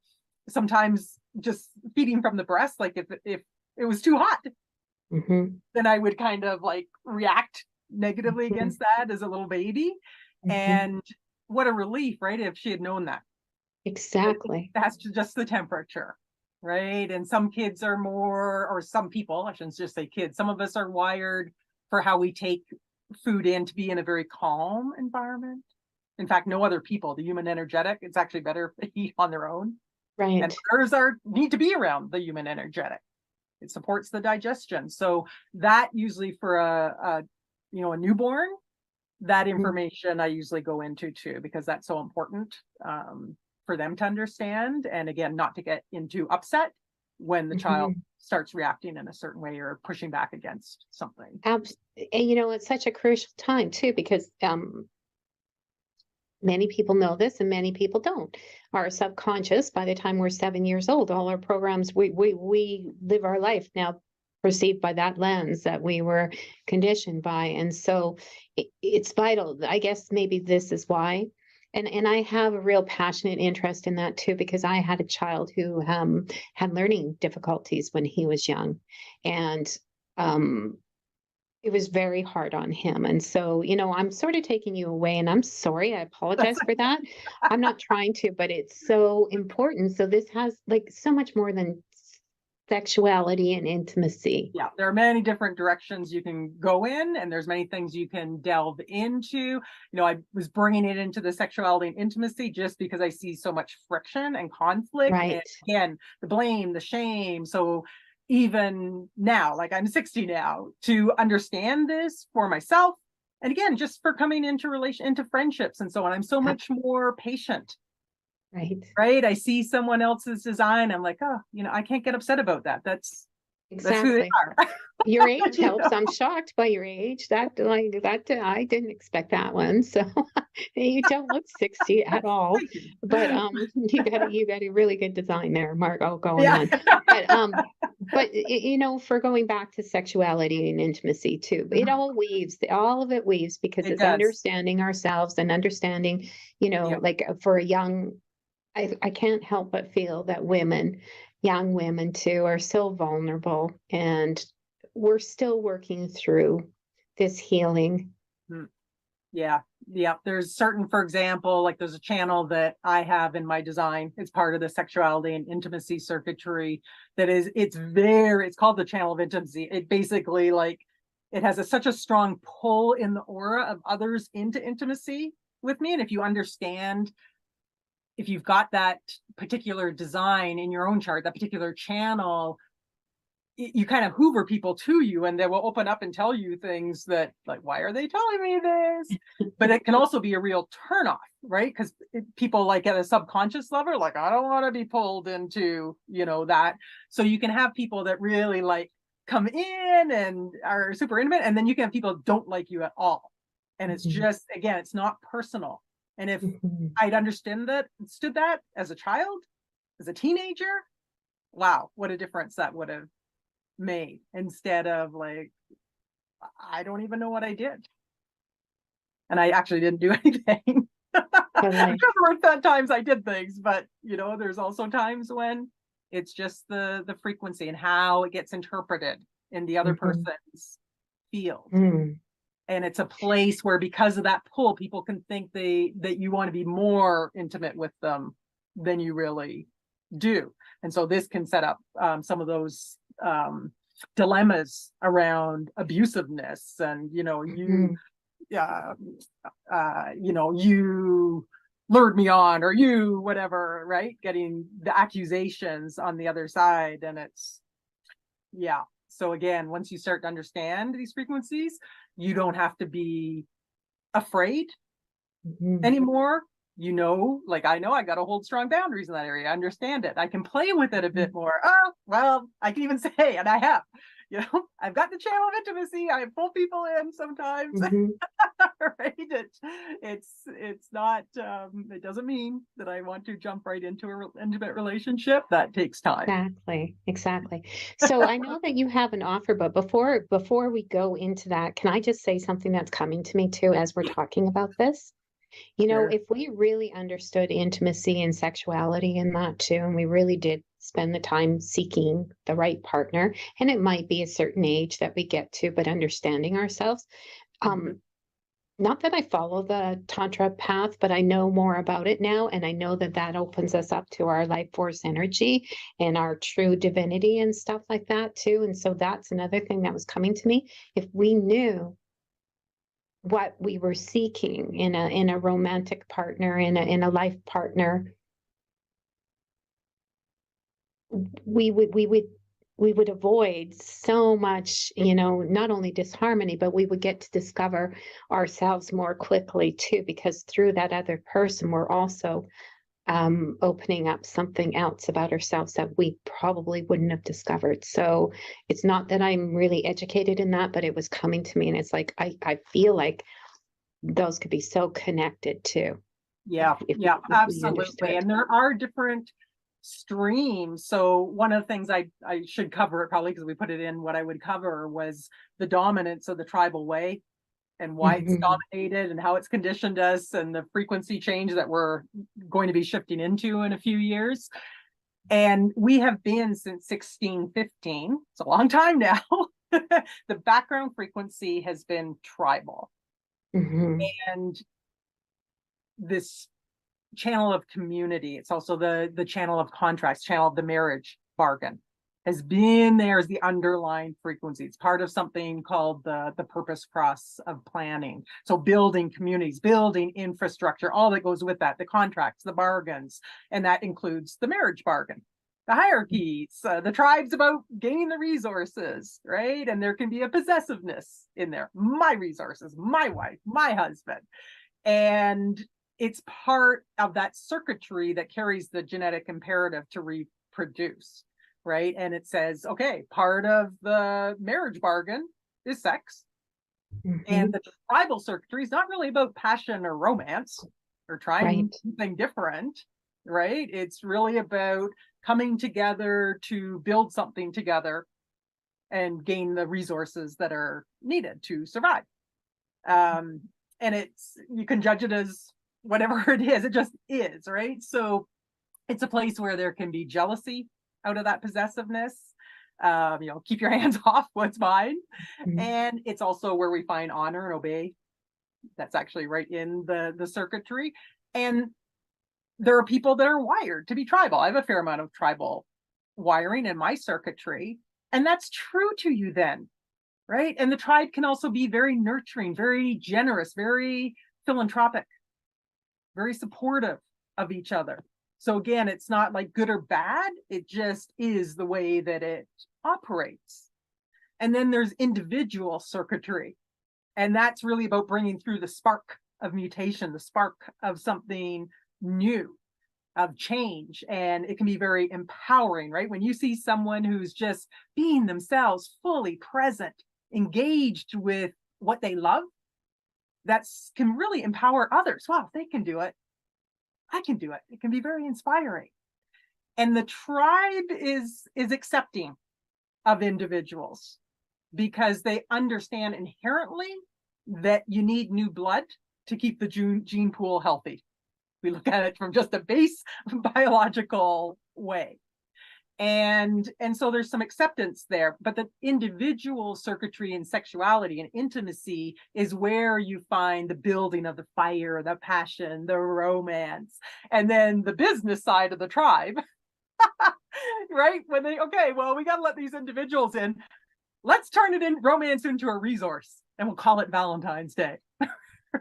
S2: sometimes just feeding from the breast, like if it was too hot,
S1: Hmm.
S2: then I would kind of like react negatively against that as a little baby.
S1: Hmm.
S2: And what a relief, right? If she had known that. Like,
S1: Exactly.
S2: that's just the temperature, right? And some kids are more, or some people, I shouldn't just say kids, some of us are wired for how we take food in to be in a very calm environment. In fact, no other people, the human energetic, it's actually better if they eat on their own. And
S1: Right.
S2: others need to be around the human energetic. It supports the digestion. So that usually for a newborn, that
S1: Mhm.
S2: information I usually go into too, because that's so important for them to understand. And again, not to get into upset when the child
S1: Mhm.
S2: starts reacting in a certain way or pushing back against something.
S1: And it's such a crucial time too, because many people know this and many people don't. Our subconscious, by the time we're 7 years old, all our programs, we live our life now perceived by that lens that we were conditioned by. And so it's vital. I guess maybe this is why. And I have a real passionate interest in that too, because I had a child who had learning difficulties when he was young. And um, it was very hard on him. And so, I'm sort of taking you away, and I'm sorry. I
S2: That's
S1: apologize for that. I'm not trying to, but it's so important. So this has like so much more than sexuality and intimacy.
S2: Yeah, there are many different directions you can go in, and there's many things you can delve into. I was bringing it into the sexuality and intimacy just because I see so much friction and conflict, and
S1: Right.
S2: again, the blame, the shame. So even now, like I'm 60 now, to understand this for myself, and again, just for coming into friendships and so on, I'm so
S1: Yeah.
S2: much more patient.
S1: Right.
S2: Right, I see someone else's design, I'm like, oh, I can't get upset about that. That's who they
S1: Exactly.
S2: are.
S1: Your age
S2: you
S1: helps.
S2: know?
S1: I'm shocked by your age. I didn't expect that one. So you don't look 60 at all.
S2: Thank you.
S1: But you got a really good design there, Margo, going
S2: Yeah.
S1: on. But for going back to sexuality and intimacy too, it all weaves, all of it weaves, because
S2: It
S1: it's
S2: does.
S1: understanding ourselves and understanding,
S2: Yeah.
S1: like for a young, I can't help but feel that young women too, are so vulnerable, and we're still working through this healing.
S2: Mm. Yeah. Yeah. There's certain, for example, like there's a channel that I have in my design. It's part of the sexuality and intimacy circuitry that is, it's called the channel of intimacy. It basically like, it has such a strong pull in the aura of others into intimacy with me. And if you understand, if you've got that particular design in your own chart, that particular channel, you kind of hoover people to you, and they will open up and tell you things that like, why are they telling me this? But it can also be a real turnoff, right? Because people like at a subconscious level, like, I don't want to be pulled into, that. So you can have people that really like come in and are super intimate, and then you can have people that don't like you at all. And it's just, again, it's not personal. And if I'd understood that as a child, as a teenager, wow, what a difference that would have made, instead of like, I don't even know what I did. And I actually didn't do anything. Because there were times I did things, but there's also times when it's just the frequency and how it gets interpreted in the other person's field. And it's a place where, because of that pull, people can think that you want to be more intimate with them than you really do. And so this can set up some of those dilemmas around abusiveness, and you lured me on, or you whatever, right? Getting the accusations on the other side. And it's, yeah. So again, once you start to understand these frequencies, you don't have to be afraid anymore. Like, I know I got to hold strong boundaries in that area. I understand it. I can play with it a bit more. Oh, well, I can even say, and I have, I've got the channel of intimacy. I pull people in sometimes. Right? It's not, it doesn't mean that I want to jump right into an intimate relationship. That takes time.
S1: Exactly. So I know that you have an offer, but before we go into that, can I just say something that's coming to me too as we're talking about this?
S2: Sure.
S1: If we really understood intimacy and sexuality in that too, and we really did spend the time seeking the right partner, and it might be a certain age that we get to, but understanding ourselves. Not that I follow the Tantra path, but I know more about it now. And I know that that opens us up to our life force energy and our true divinity and stuff like that too. And so that's another thing that was coming to me. If we knew what we were seeking in a romantic partner, in a life partner, we would avoid so much, not only disharmony, but we would get to discover ourselves more quickly too, because through that other person, we're also opening up something else about ourselves that we probably wouldn't have discovered. So it's not that I'm really educated in that, but it was coming to me, and it's like I feel like those could be so connected too.
S2: Yeah,
S1: if
S2: yeah,
S1: we
S2: absolutely.
S1: understood.
S2: And there are different streams. So one of the things I should cover, it probably because we put it in what I would cover, was the dominance of the tribal way, and why it's dominated, and how it's conditioned us, and the frequency change that we're going to be shifting into in a few years. And we have been since 1615. It's a long time now. The background frequency has been tribal. And this channel of community, it's also the channel of contracts, channel of the marriage bargain, has been there as the underlying frequency. It's part of something called the purpose cross of planning. So building communities, building infrastructure, all that goes with that, the contracts, the bargains, and that includes the marriage bargain, the hierarchies, the tribes about gaining the resources, right? And there can be a possessiveness in there. My resources, my wife, my husband. And it's part of that circuitry that carries the genetic imperative to reproduce, right? And it says, okay, part of the marriage bargain is sex. And the tribal circuitry is not really about passion or romance or trying something different, right? It's really about coming together to build something together and gain the resources that are needed to survive. And you can judge it as whatever it is, it just is, right? So it's a place where there can be jealousy out of that possessiveness. Keep your hands off what's mine. And it's also where we find honor and obey That's actually right in the circuitry. And there are people that are wired to be tribal. I have a fair amount of tribal wiring in my circuitry, and that's true to you then, right? And the tribe can also be very nurturing, very generous, very philanthropic, very supportive of each other. So again, it's not like good or bad, it just is the way that it operates. And then there's individual circuitry, and that's really about bringing through the spark of mutation, the spark of something new, of change. And it can be very empowering, right? When you see someone who's just being themselves, fully present, engaged with what they love, that can really empower others. Wow, if they can do it, I can do it. It can be very inspiring. And the tribe is accepting of individuals because they understand inherently that you need new blood to keep the gene pool healthy. We look at it from just a base biological way. And so there's some acceptance there, but the individual circuitry and sexuality and intimacy is where you find the building of the fire, the passion, the romance. And then the business side of the tribe, right? When they, okay, well, we got to let these individuals in. Let's turn it in romance into a resource, and we'll call it Valentine's Day.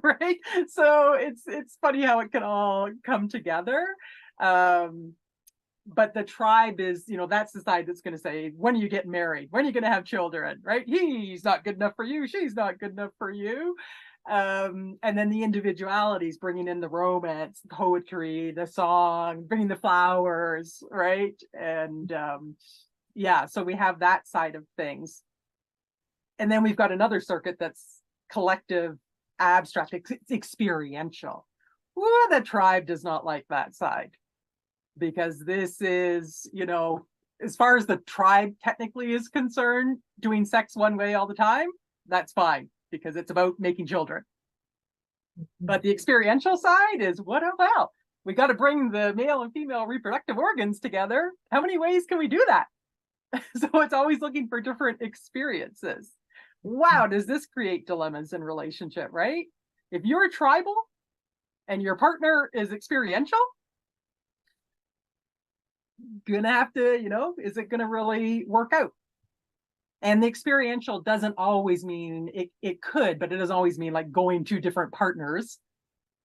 S2: Right? So it's funny how it can all come together. But the tribe is, that's the side that's going to say, when are you getting married? When are you going to have children? Right? He's not good enough for you. She's not good enough for you. And then the individuality is bringing in the romance, the poetry, the song, bringing the flowers, right? And yeah, so we have that side of things. And then we've got another circuit that's collective, abstract, it's experiential. Ooh, the tribe does not like that side, because this is, as far as the tribe technically is concerned, doing sex one way all the time, that's fine, because it's about making children. But the experiential side is, what about? We got to bring the male and female reproductive organs together. How many ways can we do that? So it's always looking for different experiences. Wow, does this create dilemmas in relationship, right? If you're tribal and your partner is experiential, gonna have to, is it gonna really work out? And the experiential doesn't always mean, it could, but it doesn't always mean like going to different partners,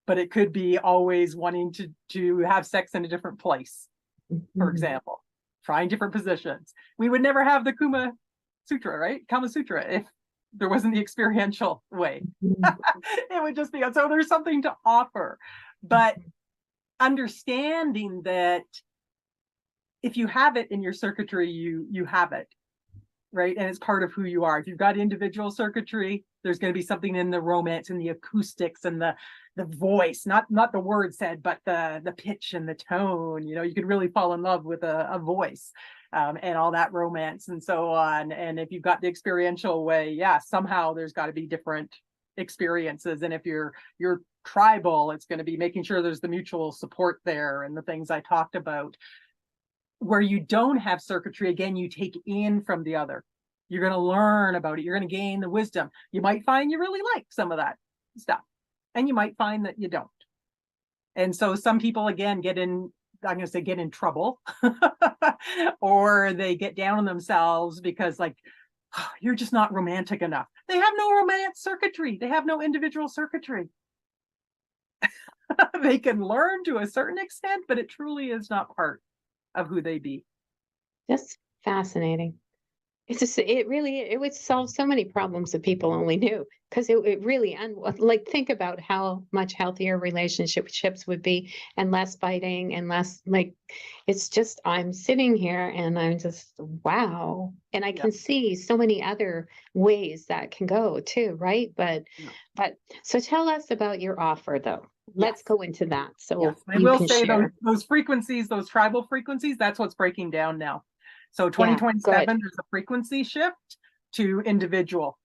S2: but it could be always wanting to have sex in a different place, for example, trying different positions. We would never have the Kama Sutra, if there wasn't the experiential way. It would just be, so there's something to offer. But understanding that if you have it in your circuitry, you have it, right? And it's part of who you are. If you've got individual circuitry, there's going to be something in the romance and the acoustics and the voice, not the word said, but the pitch and the tone. You could really fall in love with a voice, and all that romance and so on. And if you've got the experiential way, yeah, somehow there's got to be different experiences. And if you're tribal, it's going to be making sure there's the mutual support there and the things I talked about. Where you don't have circuitry, again, you take in from the other. You're going to learn about it. You're going to gain the wisdom. You might find you really like some of that stuff, and you might find that you don't. And so some people, again, get in trouble or they get down on themselves because, like, oh, you're just not romantic enough. They have no romance circuitry. They have no individual circuitry. They can learn to a certain extent, but it truly is not part of who they be.
S1: That's fascinating. It would solve so many problems that people only knew, because it really, like, think about how much healthier relationships would be, and less fighting and less, like, it's just, I'm sitting here and I'm just, wow. And I can see so many other ways that can go too, right? But so tell us about your offer though. Let's go into that. So
S2: I will say those frequencies, those tribal frequencies, that's what's breaking down now. So 2027, there's a frequency shift to individuality,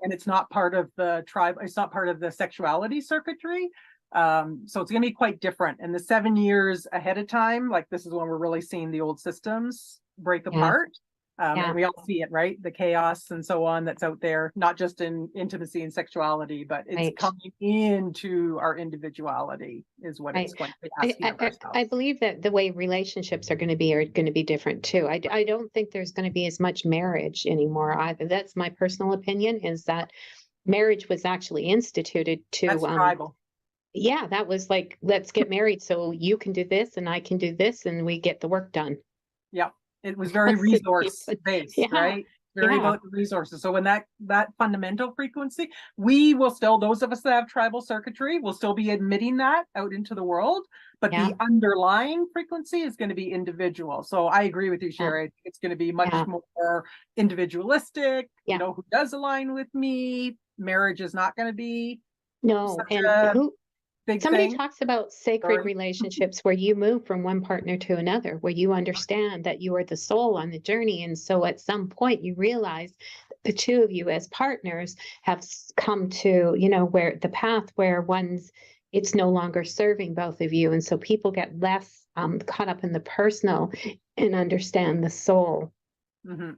S2: and it's not part of the tribe. It's not part of the sexuality circuitry. So it's going to be quite different. And the 7 years ahead of time, like, this is when we're really seeing the old systems break apart. And we all see it, right? The chaos and so on that's out there, not just in intimacy and sexuality, but it's
S1: Right.
S2: coming into our individuality is what it's
S1: Right.
S2: going to be asking of
S1: I
S2: ourselves.
S1: believe that the way relationships are going to be different too. I don't think there's going to be as much marriage anymore either. That's my personal opinion, is that marriage was actually instituted
S2: That's
S1: to,
S2: tribal.
S1: yeah, that was like, let's get married so you can do this and I can do this and we get the work done.
S2: Yeah, it was very resource based,
S1: Yeah,
S2: right? Very
S1: yeah,
S2: about the resources. So when that fundamental frequency, we will still, those of us that have tribal circuitry will still be admitting that out into the world, but
S1: yeah,
S2: the underlying frequency is going to be individual. So I agree with you,
S1: yeah,
S2: Sherry. It's going to be much
S1: yeah,
S2: more individualistic,
S1: yeah.
S2: who does align with me. Marriage is not going to be
S1: No,
S2: such
S1: and
S2: a
S1: who
S2: big
S1: somebody
S2: thing.
S1: talks about sacred
S2: Sorry.
S1: relationships where you move from one partner to another, where you understand that you are the soul on the journey. And so at some point you realize the two of you as partners have come to, where the path where it's no longer serving both of you. And so people get less caught up in the personal and understand the soul.
S2: Mm-hmm.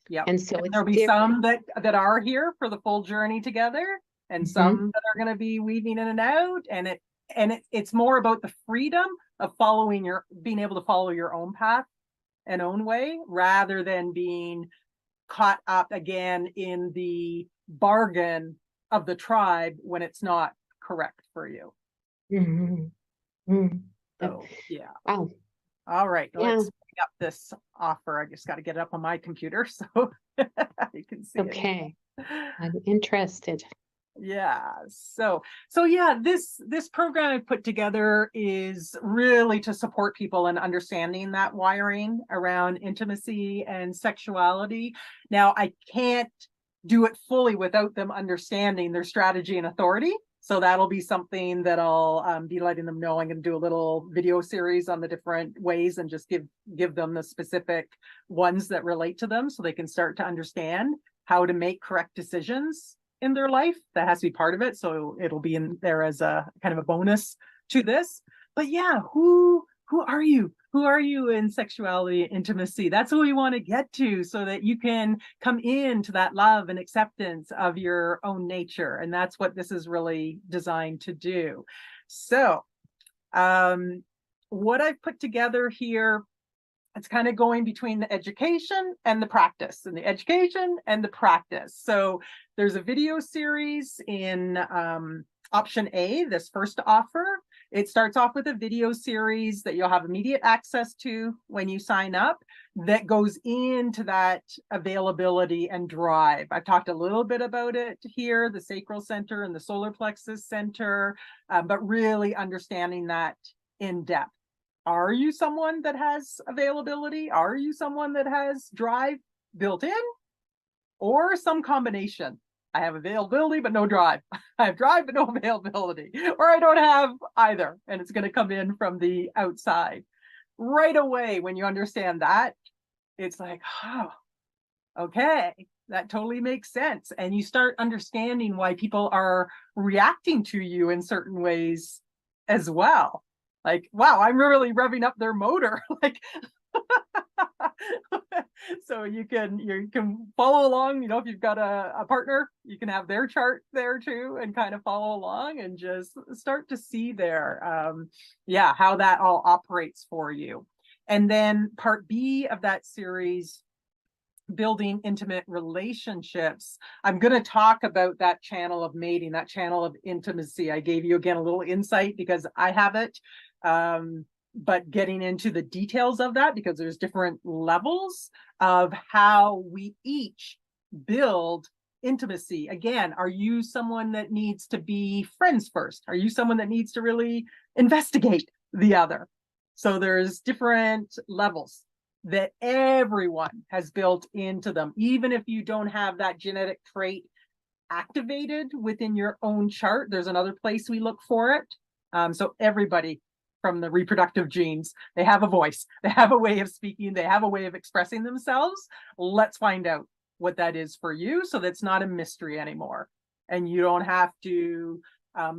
S2: Yep.
S1: And so
S2: And
S1: it's
S2: there'll be
S1: different.
S2: some that are here for the full journey together, and
S1: Mhm.
S2: some that are going to be weaving in and out. It's more about the freedom of being able to follow your own path and own way, rather than being caught up again in the bargain of the tribe when it's not correct for you.
S1: Mhm. Mhm.
S2: So yeah.
S1: Wow.
S2: All right,
S1: Yeah.
S2: let's bring up this offer. I just got to get it up on my computer so you can see it
S1: Okay.
S2: again.
S1: I'm interested.
S2: Yeah. So yeah, this program I put together is really to support people in understanding that wiring around intimacy and sexuality. Now, I can't do it fully without them understanding their strategy and authority. So that'll be something that I'll be letting them know. I'm going to do a little video series on the different ways and just give them the specific ones that relate to them so they can start to understand how to make correct decisions in their life. That has to be part of it. So it'll be in there as a kind of a bonus to this. But yeah, who are you? Who are you in sexuality and intimacy? That's what we want to get to so that you can come into that love and acceptance of your own nature. And that's what this is really designed to do. So what I've put together here, it's kind of going between the education and the practice, and the education and the practice. So there's a video series in option A, this first offer. It starts off with a video series that you'll have immediate access to when you sign up, that goes into that availability and drive. I've talked a little bit about it here, the sacral center and the solar plexus center, but really understanding that in depth. Are you someone that has availability? Are you someone that has drive built in, or some combination? I have availability, but no drive. I have drive, but no availability, or I don't have either. And it's going to come in from the outside. Right away, when you understand that, it's like, oh, okay, that totally makes sense. And you start understanding why people are reacting to you in certain ways as well. Like, wow, I'm really revving up their motor. Like, so you can follow along. If you've got a partner, you can have their chart there too and kind of follow along and just start to see there, how that all operates for you. And then part B of that series, building intimate relationships, I'm going to talk about that channel of mating, that channel of intimacy. I gave you again a little insight because I have it, but getting into the details of that, because there's different levels of how we each build intimacy. Again, are you someone that needs to be friends first? Are you someone that needs to really investigate the other? So there's different levels that everyone has built into them. Even if you don't have that genetic trait activated within your own chart, there's another place we look for it. So everybody from the reproductive genes, they have a voice, they have a way of speaking, they have a way of expressing themselves. Let's find out what that is for you, so that's not a mystery anymore. And you don't have to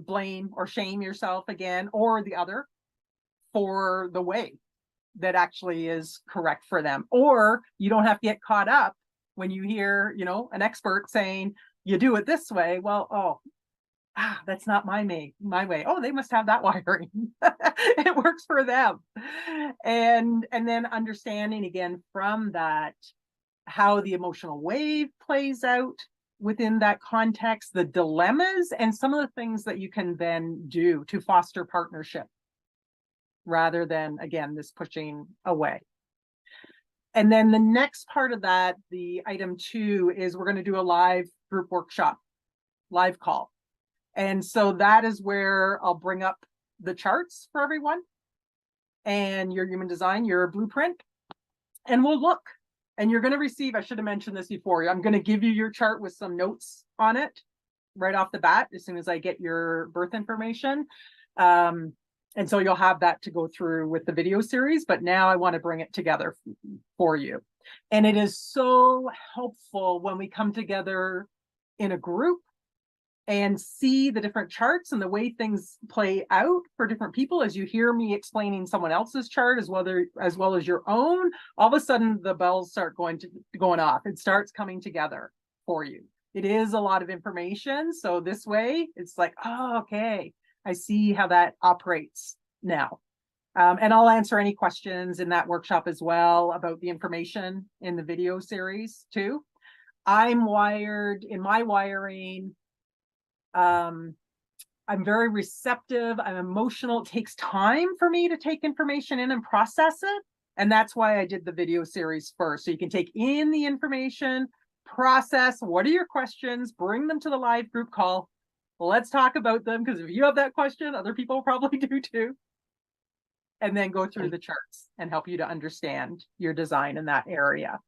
S2: blame or shame yourself again or the other for the way that actually is correct for them. Or you don't have to get caught up when you hear, you know, an expert saying you do it this way. Well, oh, that's not my way. Oh, they must have that wiring. It works for them. And then understanding again from that how the emotional wave plays out within that context, the dilemmas, and some of the things that you can then do to foster partnership rather than, again, this pushing away. And then the next part of that, the item 2, is we're going to do a live group workshop, live call. And so that is where I'll bring up the charts for everyone and your human design, your blueprint, and we'll look. And you're going to receive, I should have mentioned this before, I'm going to give you your chart with some notes on it right off the bat as soon as I get your birth information. And so you'll have that to go through with the video series, but now I want to bring it together for you. And it is so helpful when we come together in a group and see the different charts and the way things play out for different people. As you hear me explaining someone else's chart as well as your own, all of a sudden the bells start going off. It starts coming together for you. It is a lot of information. So this way it's like, oh, okay, I see how that operates now. And I'll answer any questions in that workshop as well about the information in the video series too. I'm wired in my wiring. I'm very receptive. I'm emotional. It takes time for me to take information in and process it. And that's why I did the video series first. So you can take in the information, process, what are your questions, bring them to the live group call. Let's talk about them, because if you have that question, other people probably do too. And then go through the charts and help you to understand your design in that area.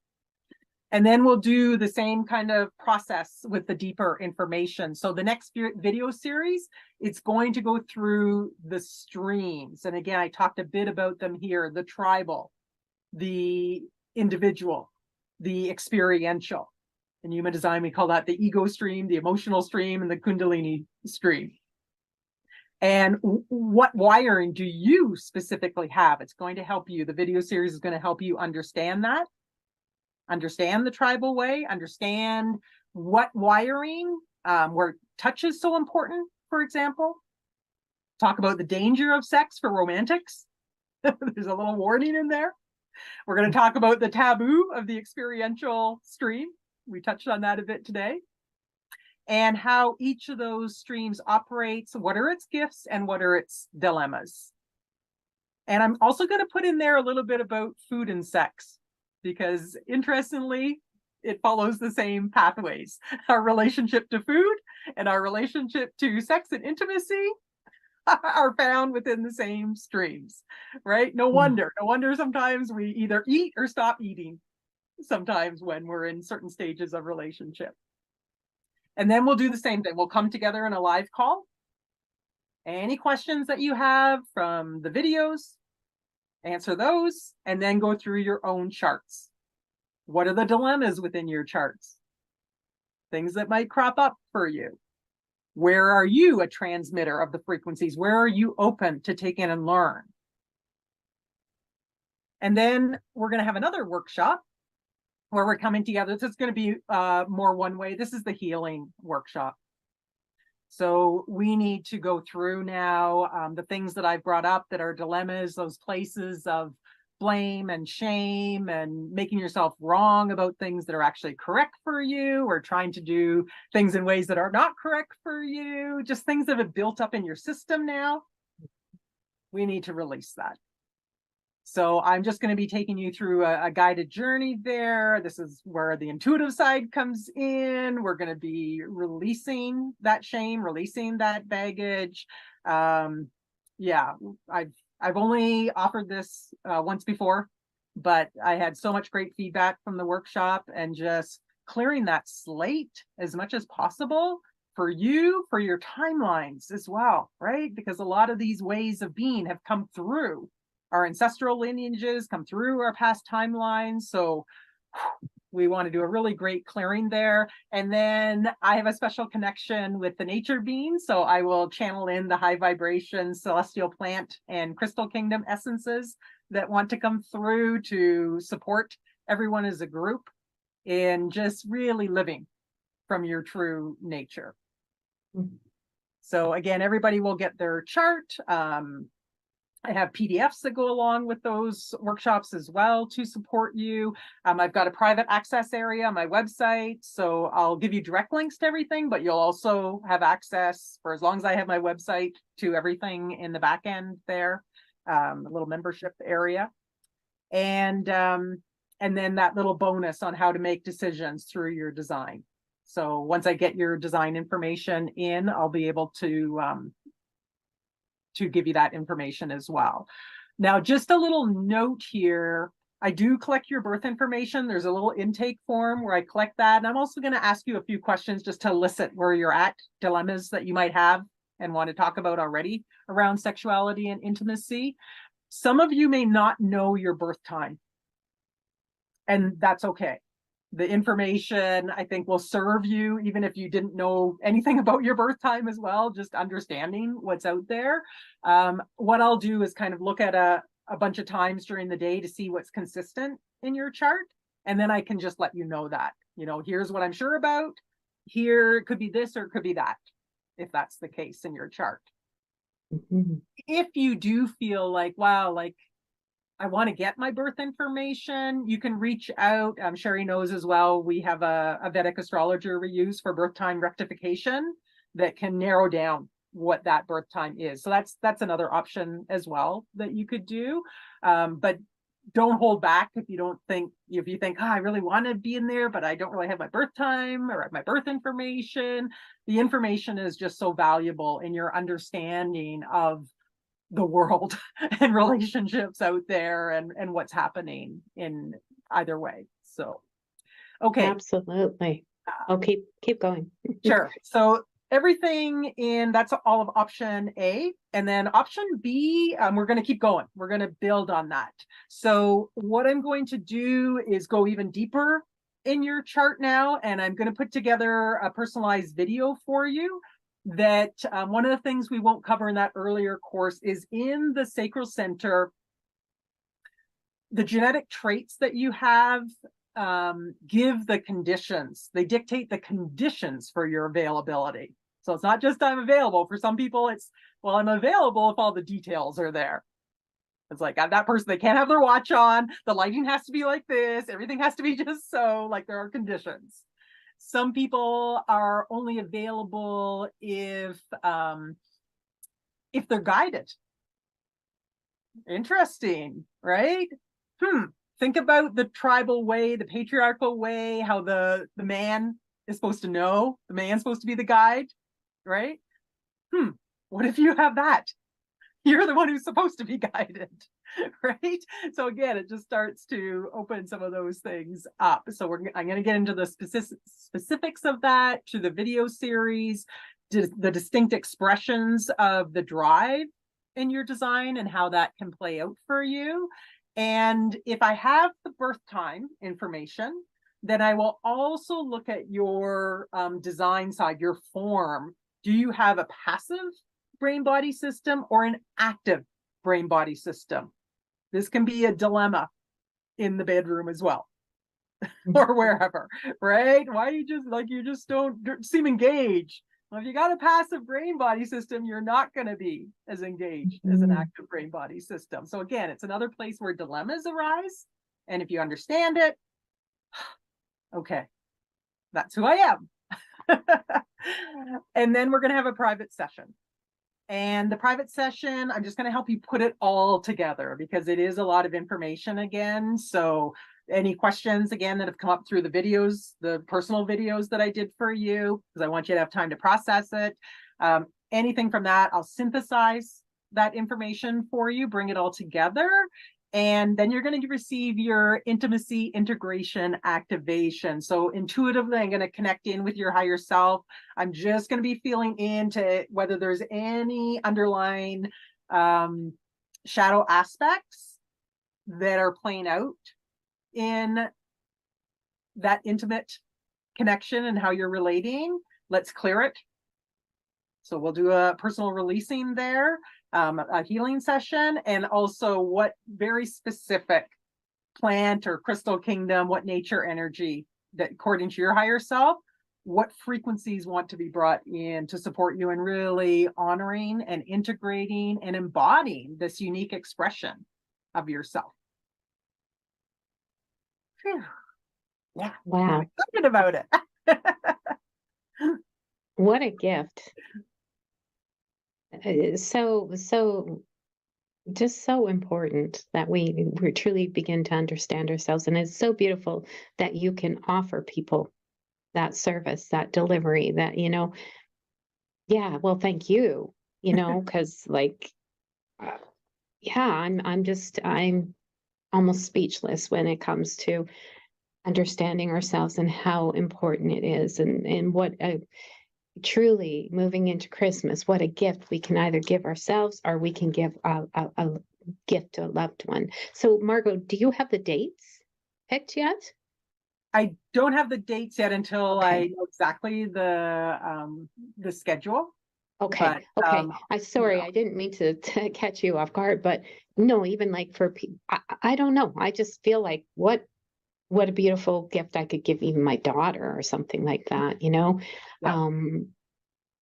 S2: And then we'll do the same kind of process with the deeper information. So the next video series, it's going to go through the streams. And again, I talked a bit about them here: the tribal, the individual, the experiential. In human design, we call that the ego stream, the emotional stream, and the Kundalini stream. And what wiring do you specifically have? It's going to help you. The video series is going to help you understand that, understand the tribal way, understand what wiring, where touch is so important, for example. Talk about the danger of sex for romantics. There's a little warning in there. We're going to talk about the taboo of the experiential stream. We touched on that a bit today. And how each of those streams operates, what are its gifts and what are its dilemmas. And I'm also going to put in there a little bit about food and sex, because interestingly, it follows the same pathways. Our relationship to food and our relationship to sex and intimacy are found within the same streams, right? No wonder sometimes we either eat or stop eating sometimes when we're in certain stages of relationship. And then we'll do the same thing. We'll come together in a live call. Any questions that you have from the videos, answer those, and then go through your own charts. What are the dilemmas within your charts? Things that might crop up for you. Where are you a transmitter of the frequencies? Where are you open to take in and learn? And then we're going to have another workshop where we're coming together. This is going to be more one way. This is the healing workshop. So we need to go through now the things that I've brought up that are dilemmas, those places of blame and shame and making yourself wrong about things that are actually correct for you, or trying to do things in ways that are not correct for you, just things that have built up in your system now. We need to release that. So I'm just going to be taking you through a guided journey there. This is where the intuitive side comes in. We're going to be releasing that shame, releasing that baggage. Yeah, I've only offered this once before, but I had so much great feedback from the workshop, and just clearing that slate as much as possible for you, for your timelines as well, right? Because a lot of these ways of being have come through our ancestral lineages, come through our past timelines. So we want to do a really great clearing there. And then I have a special connection with the nature beings. So I will channel in the high vibration celestial plant and crystal kingdom essences that want to come through to support everyone as a group in just really living from your true nature.
S1: Mhm.
S2: So again, everybody will get their chart. I have PDFs that go along with those workshops as well to support you. I've got a private access area on my website, so I'll give you direct links to everything, but you'll also have access for as long as I have my website to everything in the back end there, a little membership area. And then that little bonus on how to make decisions through your design. So once I get your design information in, I'll be able to give you that information as well. Now, just a little note here. I do collect your birth information. There's a little intake form where I collect that. And I'm also going to ask you a few questions just to elicit where you're at, dilemmas that you might have and want to talk about already around sexuality and intimacy. Some of you may not know your birth time, and that's okay. The information, I think, will serve you even if you didn't know anything about your birth time as well, just understanding what's out there. What I'll do is kind of look at a bunch of times during the day to see what's consistent in your chart. And then I can just let you know that, here's what I'm sure about. Here, it could be this or it could be that, if that's the case in your chart.
S1: Mhm.
S2: If you do feel like, wow, like, I want to get my birth information, you can reach out. Sherry knows as well, we have a Vedic astrologer we use for birth time rectification that can narrow down what that birth time is. So that's another option as well that you could do. But don't hold back if you think, oh, I really want to be in there, but I don't really have my birth time or my birth information. The information is just so valuable in your understanding of the world and relationships out there and what's happening in either way. So, okay.
S1: Absolutely. Oh, keep going.
S2: Sure. So everything that's all of option A. And then option B, we're going to keep going. We're going to build on that. So what I'm going to do is go even deeper in your chart now, and I'm going to put together a personalized video for you that one of the things we won't cover in that earlier course is in the sacral center, the genetic traits that you have give the conditions. They dictate the conditions for your availability. So it's not just I'm available. For some people, it's, well, I'm available if all the details are there. It's like, I'm that person, they can't have their watch on. The lighting has to be like this. Everything has to be just so, like, there are conditions. Some people are only available if they're guided. Interesting, right? Think about the tribal way, the patriarchal way, how the man is supposed to know, the man's supposed to be the guide, right? What if you have that? You're the one who's supposed to be guided, right? So again, it just starts to open some of those things up. So I'm going to get into the specifics of that, to the video series, the distinct expressions of the drive in your design and how that can play out for you. And if I have the birth time information, then I will also look at your design side, your form. Do you have a passive brain-body system or an active brain-body system? This can be a dilemma in the bedroom as well, or wherever, right? Why you just don't seem engaged? Well, if you got a passive brain-body system, you're not going to be as engaged as an active brain-body system. So again, it's another place where dilemmas arise. And if you understand it, okay, that's who I am. And then we're going to have a private session. And the private session, I'm just going to help you put it all together because it is a lot of information again. So any questions, again, that have come up through the videos, the personal videos that I did for you, because I want you to have time to process it. Anything from that, I'll synthesize that information for you, bring it all together. And then you're going to receive your intimacy integration activation. So intuitively, I'm going to connect in with your higher self. I'm just going to be feeling into whether there's any underlying shadow aspects that are playing out in that intimate connection and how you're relating. Let's clear it. So we'll do a personal releasing there, a healing session, and also what very specific plant or crystal kingdom, what nature energy that according to your higher self, what frequencies want to be brought in to support you in really honoring and integrating and embodying this unique expression of yourself. Whew. Yeah.
S1: Wow.
S2: I'm excited about it.
S1: What a gift. So just so important that we truly begin to understand ourselves. And it's so beautiful that you can offer people that service, that delivery, that, yeah, well, thank you, because like, uh, yeah, I'm almost speechless when it comes to understanding ourselves and how important it is, and what a truly moving into Christmas, what a gift we can either give ourselves or we can give a gift to a loved one. So, Margo, do you have the dates picked yet?
S2: I don't have the dates yet until I
S1: Okay.
S2: know exactly the schedule.
S1: Okay.
S2: But
S1: Okay.
S2: you
S1: Sorry,
S2: know,
S1: I didn't mean to catch you off guard, but no, even like for people, I don't know. I just feel like what a beautiful gift I could give even my daughter or something like that,
S2: yeah.
S1: um,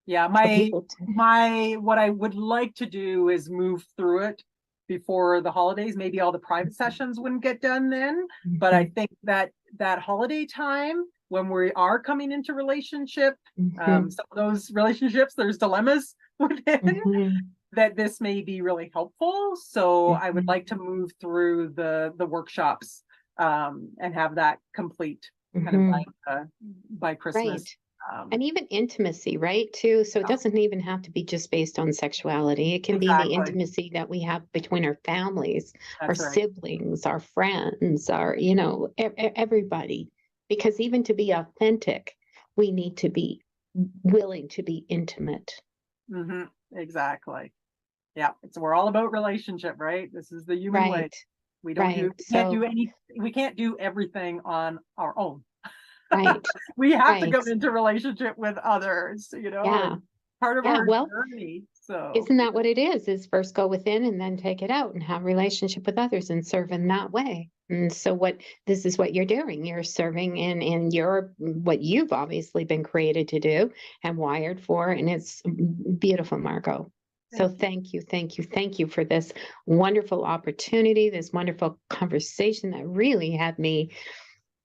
S2: Yeah,
S1: for
S2: my
S1: people to.
S2: my what I would like to do is move through it before the holidays. Maybe all the private sessions wouldn't get done then, but I
S1: Mhm,
S2: think that that holiday time when we are coming into relationship,
S1: mhm,
S2: some of those relationships, there's dilemmas within,
S1: mhm,
S2: that this may be really helpful. So I would
S1: mhm,
S2: like to move through the workshops and have that complete kind of
S1: mhm.
S2: by Christmas.
S1: Right.
S2: Um,
S1: And even intimacy, right? Too. So it
S2: yeah,
S1: doesn't even have to be just based on sexuality. It can be the
S2: exactly.
S1: intimacy that we have between our families, our
S2: That's right.
S1: siblings, our friends, our, everybody. Because even to be authentic, we need to be willing to be intimate.
S2: Hmm. Exactly. Yeah. It's we're all about relationship, right? This is the human way.
S1: Right.
S2: We don't do
S1: Right.
S2: we can't do
S1: So,
S2: any we can't do everything on our own.
S1: right.
S2: We have to
S1: Right.
S2: come into relationship with others,
S1: Yeah.
S2: and part of
S1: Yeah.
S2: our
S1: Well,
S2: journey. So
S1: isn't that what it is first go within and then take it out and have relationship with others and serve in that way. And so this is what you're doing. You're serving in your what you've obviously been created to do and wired for. And it's beautiful, Margo. So
S2: thank you.
S1: thank you, thank you, thank you for this wonderful opportunity, this wonderful conversation that really had me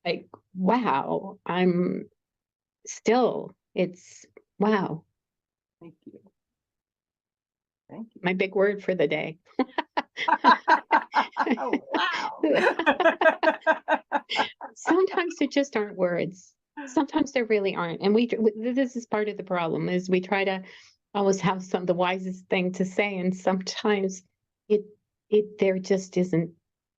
S1: like, wow, it's wow,
S2: Thank you. Thank you.
S1: my big word for the day.
S2: Oh, wow.
S1: Sometimes there just aren't words. Sometimes there really aren't. And this is part of the problem is we try to always have the wisest thing to say. And sometimes it, there just isn't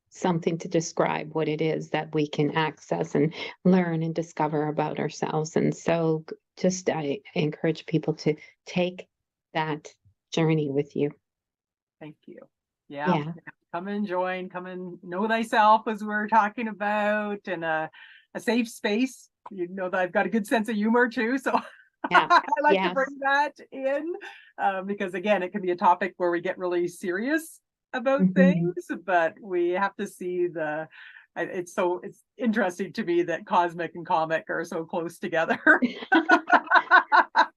S1: something to describe what it is that we can access and learn and discover about ourselves. And so just, I encourage people to take that journey with you.
S2: Thank you. Yeah.
S1: Yeah.
S2: Come and join, come and know thyself, as we're talking about, and a safe space. You know that I've got a good sense of humor too. So
S1: Yeah.
S2: I like to
S1: Yes.
S2: bring that in because, again, it can be a topic where we get really serious about
S1: Mhm.
S2: things, but we have to see it's interesting to me that cosmic and comic are so close together.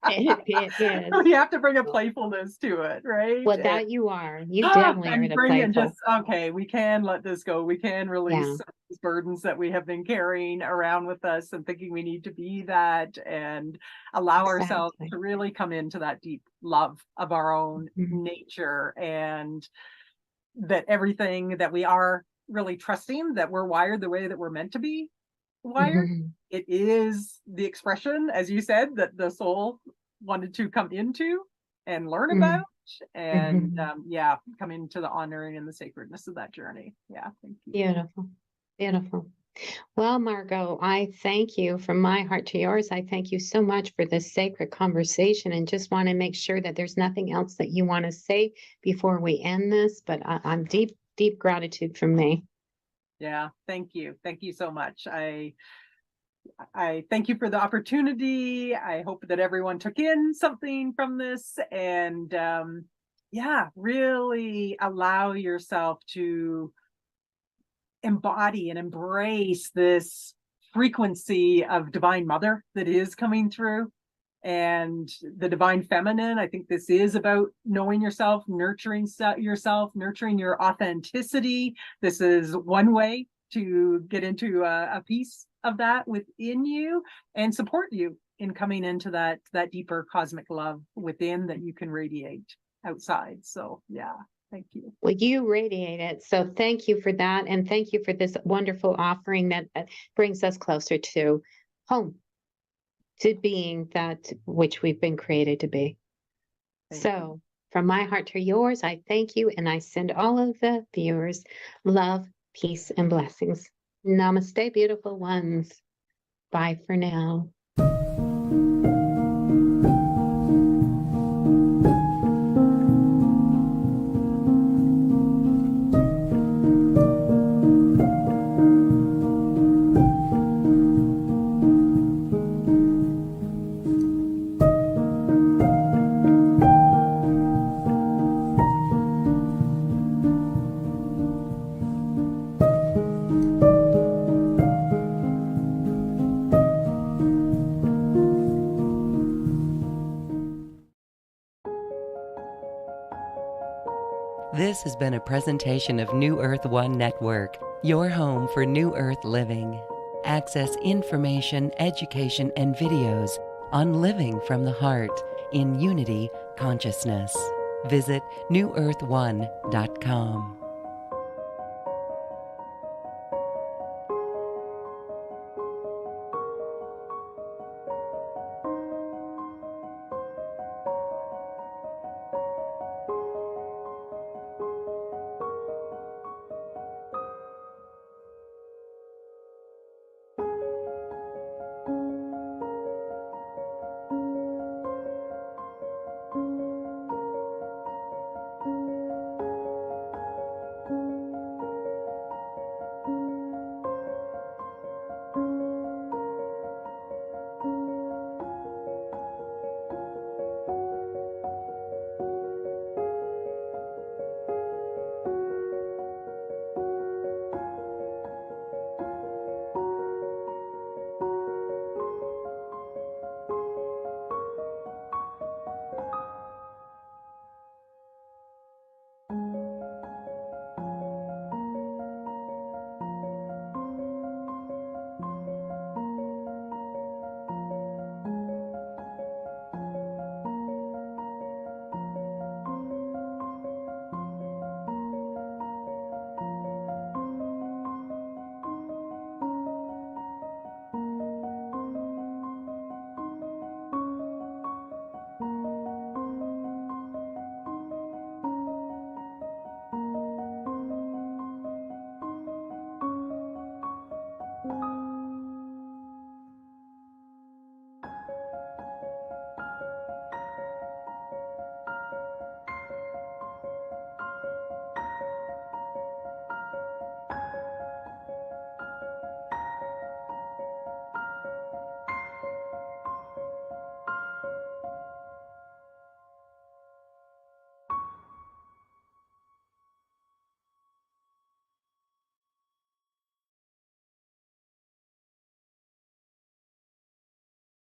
S1: It is.
S2: We have to bring a playfulness to it, right?
S1: Well,
S2: And
S1: that you are. You definitely are
S2: and
S1: the
S2: bring in just,
S1: playful.
S2: okay, we can let this go. We can release
S1: Yeah,
S2: some of these burdens that we have been carrying around with us and thinking we need to be that, and allow ourselves
S1: exactly.
S2: to really come into that deep love of our own
S1: Mhm.
S2: nature, and that everything that we are really trusting, that we're wired the way that we're meant to be wired.
S1: Mhm.
S2: It is the expression, as you said, that the soul wanted to come into and learn about,
S1: Mhm.
S2: and
S1: Mhm.
S2: yeah, come into the honoring and the sacredness of that journey. Yeah, thank you.
S1: Beautiful. Beautiful. Well, Margo, I thank you from my heart to yours. I thank you so much for this sacred conversation and just want to make sure that there's nothing else that you want to say before we end this. But I'm deep, deep gratitude from me.
S2: Yeah, thank you so much. I thank you for the opportunity. I hope that everyone took in something from this, and yeah, really allow yourself to embody and embrace this frequency of Divine Mother that is coming through, and the Divine Feminine. I think this is about knowing yourself, nurturing yourself, nurturing your authenticity. This is one way to get into a piece of that within you and support you in coming into that deeper cosmic love within that you can radiate outside. So yeah, thank you.
S1: Well, you radiate it. So thank you for that. And thank you for this wonderful offering that brings us closer to home, to being that which we've been created to be.
S2: Thank
S1: So
S2: you.
S1: from my heart to yours, I thank you. And I send all of the viewers love, peace, and blessings. Namaste, beautiful ones. Bye for now.
S3: This has been a presentation of New Earth One Network, your home for New Earth living. Access information, education, and videos on living from the heart in unity consciousness. Visit newearth1.com.